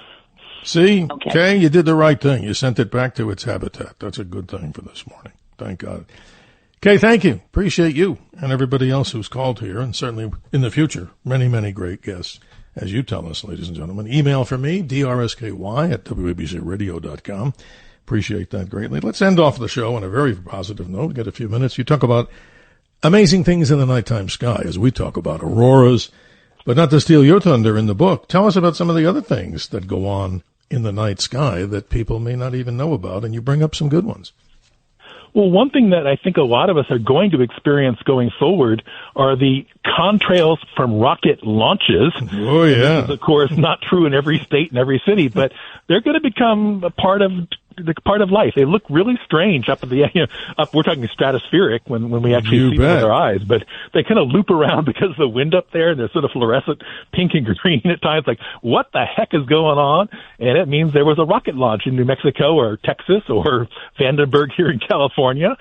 See, Kay, you did the right thing. You sent it back to its habitat. That's a good thing for this morning. Thank God. Kay, thank you. Appreciate you and everybody else who's called here, and certainly in the future, many, many great guests, as you tell us, ladies and gentlemen. Email from me, drsky@wabcradio.com. Appreciate that greatly. Let's end off the show on a very positive note. Get a few minutes. You talk about amazing things in the nighttime sky, as we talk about auroras, but not to steal your thunder in the book. Tell us about some of the other things that go on in the night sky that people may not even know about, and you bring up some good ones. Well, one thing that I think a lot of us are going to experience going forward are the contrails from rocket launches. Oh, yeah. This is, of course, not true in every state and every city, but they're going to become a part of life. They look really strange up at the we're talking stratospheric when we actually see them with our eyes, but they kind of loop around because of the wind up there, and they're sort of fluorescent pink and green at times. Like, what the heck is going on? And it means there was a rocket launch in New Mexico or Texas or Vandenberg here in California.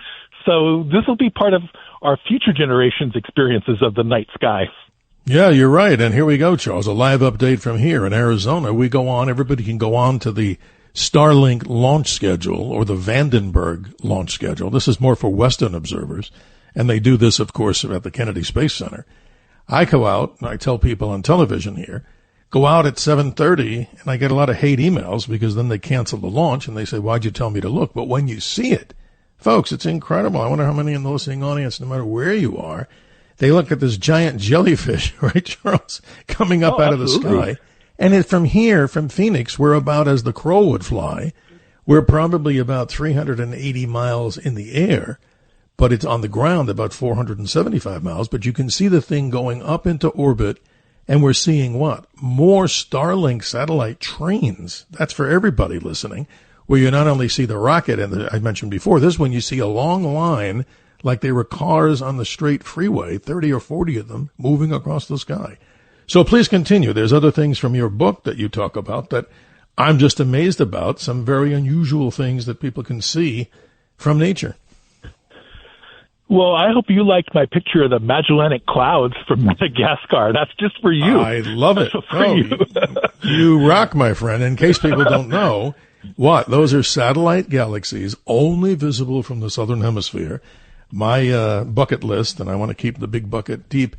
So this will be part of our future generations' experiences of the night sky. Yeah, you're right. And here we go, Charles. A live update from here in Arizona. We go on. Everybody can go on to the Starlink launch schedule or the Vandenberg launch schedule. This is more for Western observers, and they do this, of course, at the Kennedy Space Center. I go out, and I tell people on television here, go out at 7:30, and I get a lot of hate emails because then they cancel the launch, and they say, why'd you tell me to look? But when you see it, folks, it's incredible. I wonder how many in the listening audience, no matter where you are, they look at this giant jellyfish, right, Charles, coming up out of the sky. And from here, from Phoenix, we're about, as the crow would fly, we're probably about 380 miles in the air, but it's on the ground about 475 miles. But you can see the thing going up into orbit, and we're seeing what? More Starlink satellite trains. That's for everybody listening, where you not only see the rocket, and I mentioned before, this one you see a long line like they were cars on the straight freeway, 30 or 40 of them moving across the sky. So please continue. There's other things from your book that you talk about that I'm just amazed about, some very unusual things that people can see from nature. Well, I hope you liked my picture of the Magellanic Clouds from Madagascar. That's just for you. I love it. You rock, my friend. In case people don't know, those are satellite galaxies only visible from the southern hemisphere. My bucket list, and I want to keep the big bucket deep,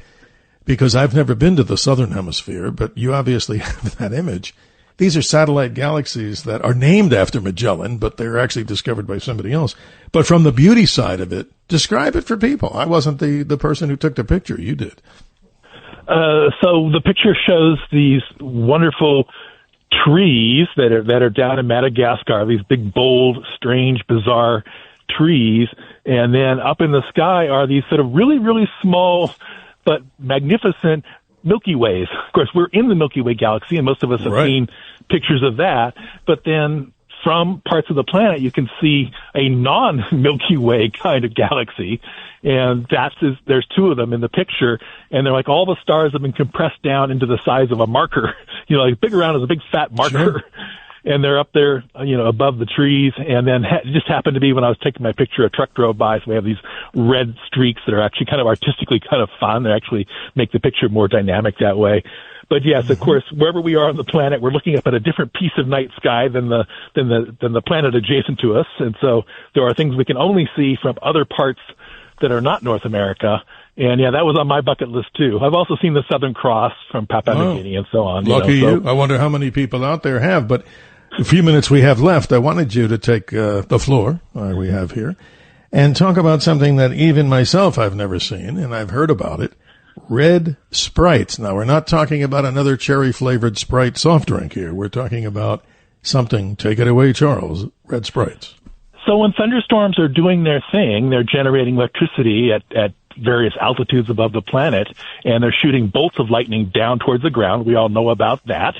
because I've never been to the southern hemisphere, but you obviously have that image. These are satellite galaxies that are named after Magellan, but they're actually discovered by somebody else. But from the beauty side of it, describe it for people. I wasn't the person who took the picture. You did. So the picture shows these wonderful trees that are down in Madagascar, these big, bold, strange, bizarre trees. And then up in the sky are these sort of really, really small but magnificent Milky Ways. Of course, we're in the Milky Way galaxy, and most of us have seen pictures of that. But then from parts of the planet, you can see a non-Milky Way kind of galaxy. And there's two of them in the picture, and they're like all the stars have been compressed down into the size of a marker, like big around as a big fat marker. Sure. And they're up there, above the trees. And then it just happened to be when I was taking my picture, a truck drove by. So we have these red streaks that are actually kind of artistically kind of fun. They actually make the picture more dynamic that way. But yes, of course, wherever we are on the planet, we're looking up at a different piece of night sky than the planet adjacent to us. And so there are things we can only see from other parts that are not North America. And yeah, that was on my bucket list too. I've also seen the Southern Cross from Papua New Guinea and so on. Lucky you. I wonder how many people out there have. But the few minutes we have left, I wanted you to take the floor we have here and talk about something that even myself I've never seen, and I've heard about it. Red Sprites. Now, we're not talking about another cherry-flavored Sprite soft drink here. We're talking about something, take it away, Charles, Red Sprites. So when thunderstorms are doing their thing, they're generating electricity at various altitudes above the planet, and they're shooting bolts of lightning down towards the ground. We all know about that.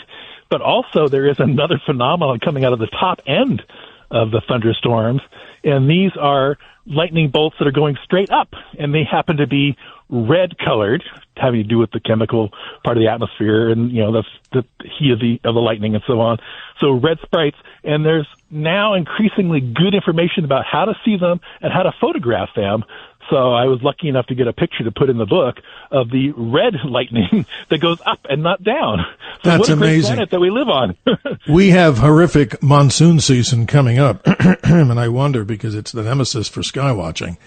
But also there is another phenomenon coming out of the top end of the thunderstorms, and these are lightning bolts that are going straight up, and they happen to be red colored, having to do with the chemical part of the atmosphere and, the heat of the lightning and so on. So Red Sprites, and there's now increasingly good information about how to see them and how to photograph them. So I was lucky enough to get a picture to put in the book of the red lightning that goes up and not down. So That's what a great amazing. planet that we live on. We have horrific monsoon season coming up, and I wonder, because it's the nemesis for sky watching,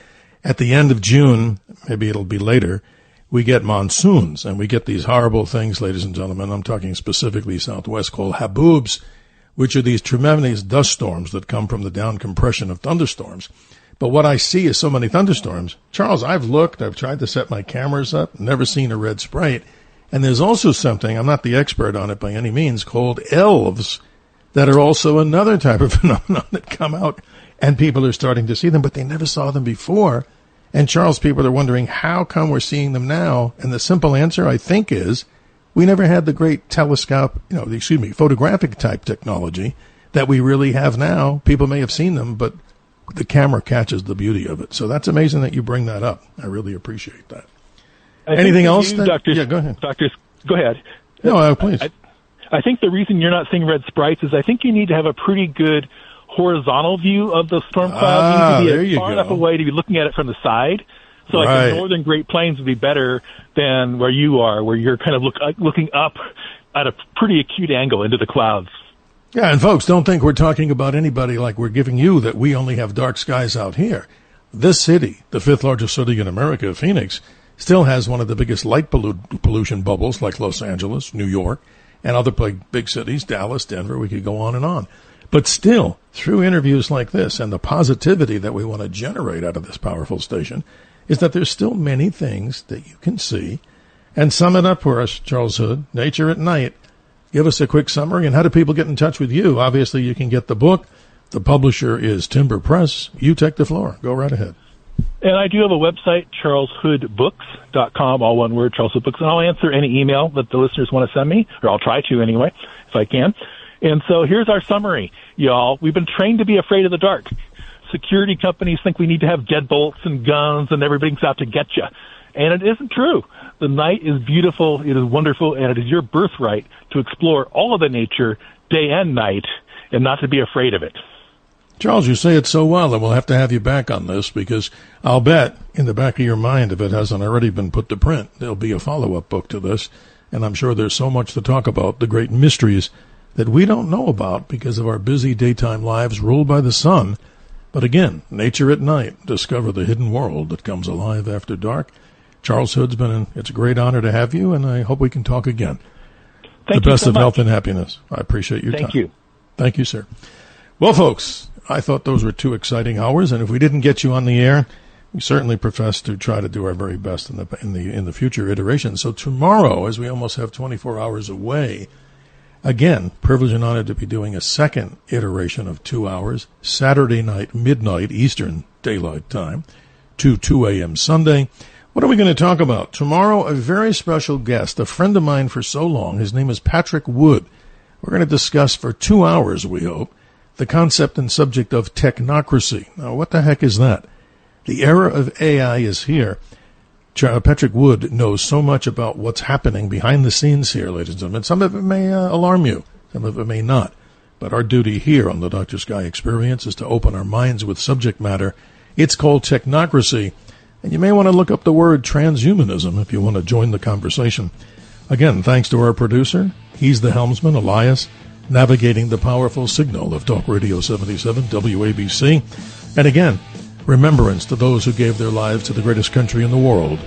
at the end of June, maybe it'll be later, we get monsoons, and we get these horrible things, ladies and gentlemen. I'm talking specifically Southwest, called haboobs, which are these tremendous dust storms that come from the down compression of thunderstorms. But what I see is so many thunderstorms. Charles, I've looked, I've tried to set my cameras up, never seen a red sprite. And there's also something, I'm not the expert on it by any means, called elves that are also another type of phenomenon that come out, and people are starting to see them, but they never saw them before. And Charles, people are wondering, how come we're seeing them now? And the simple answer, I think, is we never had the great photographic type technology that we really have now. People may have seen them, but the camera catches the beauty of it. So that's amazing that you bring that up. I really appreciate that. Anything else? Doctors, go ahead. Doctors, go ahead. No, please. I think the reason you're not seeing red sprites is I think you need to have a pretty good horizontal view of the storm cloud. You need to be far enough away to be looking at it from the side. So like the northern Great Plains would be better than where you are, where you're kind of looking up at a pretty acute angle into the clouds. Yeah, and folks, don't think we're talking about anybody like we're giving you that we only have dark skies out here. This city, the fifth largest city in America, Phoenix, still has one of the biggest light pollution bubbles like Los Angeles, New York, and other big cities, Dallas, Denver. We could go on and on. But still, through interviews like this and the positivity that we want to generate out of this powerful station, is that there's still many things that you can see. And sum it up for us, Charles Hood, Nature at Night. Give us a quick summary, and how do people get in touch with you? Obviously, you can get the book. The publisher is Timber Press. You take the floor. Go right ahead. And I do have a website, charleshoodbooks.com, all one word, Charles Hood Books, and I'll answer any email that the listeners want to send me, or I'll try to anyway, if I can. And so here's our summary, y'all. We've been trained to be afraid of the dark. Security companies think we need to have deadbolts and guns and everything's out to get you. And it isn't true. The night is beautiful, it is wonderful, and it is your birthright to explore all of the nature, day and night, and not to be afraid of it. Charles, you say it so well, and we'll have to have you back on this, because I'll bet in the back of your mind, if it hasn't already been put to print, there'll be a follow-up book to this, and I'm sure there's so much to talk about, the great mysteries that we don't know about because of our busy daytime lives ruled by the sun. But again, Nature at Night, discover the hidden world that comes alive after dark. Charles Hood's it's a great honor to have you, and I hope we can talk again. Thank the you best so of much. health and happiness. I appreciate your time. Thank you. Thank you, sir. Well, folks, I thought those were 2 exciting hours, and if we didn't get you on the air, we certainly profess to try to do our very best in the future iterations. So tomorrow, as we almost have 24 hours away, again, privileged and honored to be doing a second iteration of 2 hours, Saturday night, midnight, Eastern Daylight Time, to 2 a.m. Sunday. What are we going to talk about? Tomorrow, a very special guest, a friend of mine for so long. His name is Patrick Wood. We're going to discuss for 2 hours, we hope, the concept and subject of technocracy. Now, what the heck is that? The era of AI is here. Patrick Wood knows so much about what's happening behind the scenes here, ladies and gentlemen. Some of it may alarm you. Some of it may not. But our duty here on the Dr. Sky Experience is to open our minds with subject matter. It's called technocracy. And you may want to look up the word transhumanism if you want to join the conversation. Again, thanks to our producer. He's the helmsman, Elias, navigating the powerful signal of Talk Radio 77, WABC. And again, remembrance to those who gave their lives to the greatest country in the world.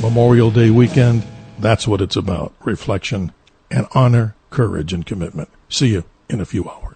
Memorial Day weekend, that's what it's about. Reflection and honor, courage, and commitment. See you in a few hours.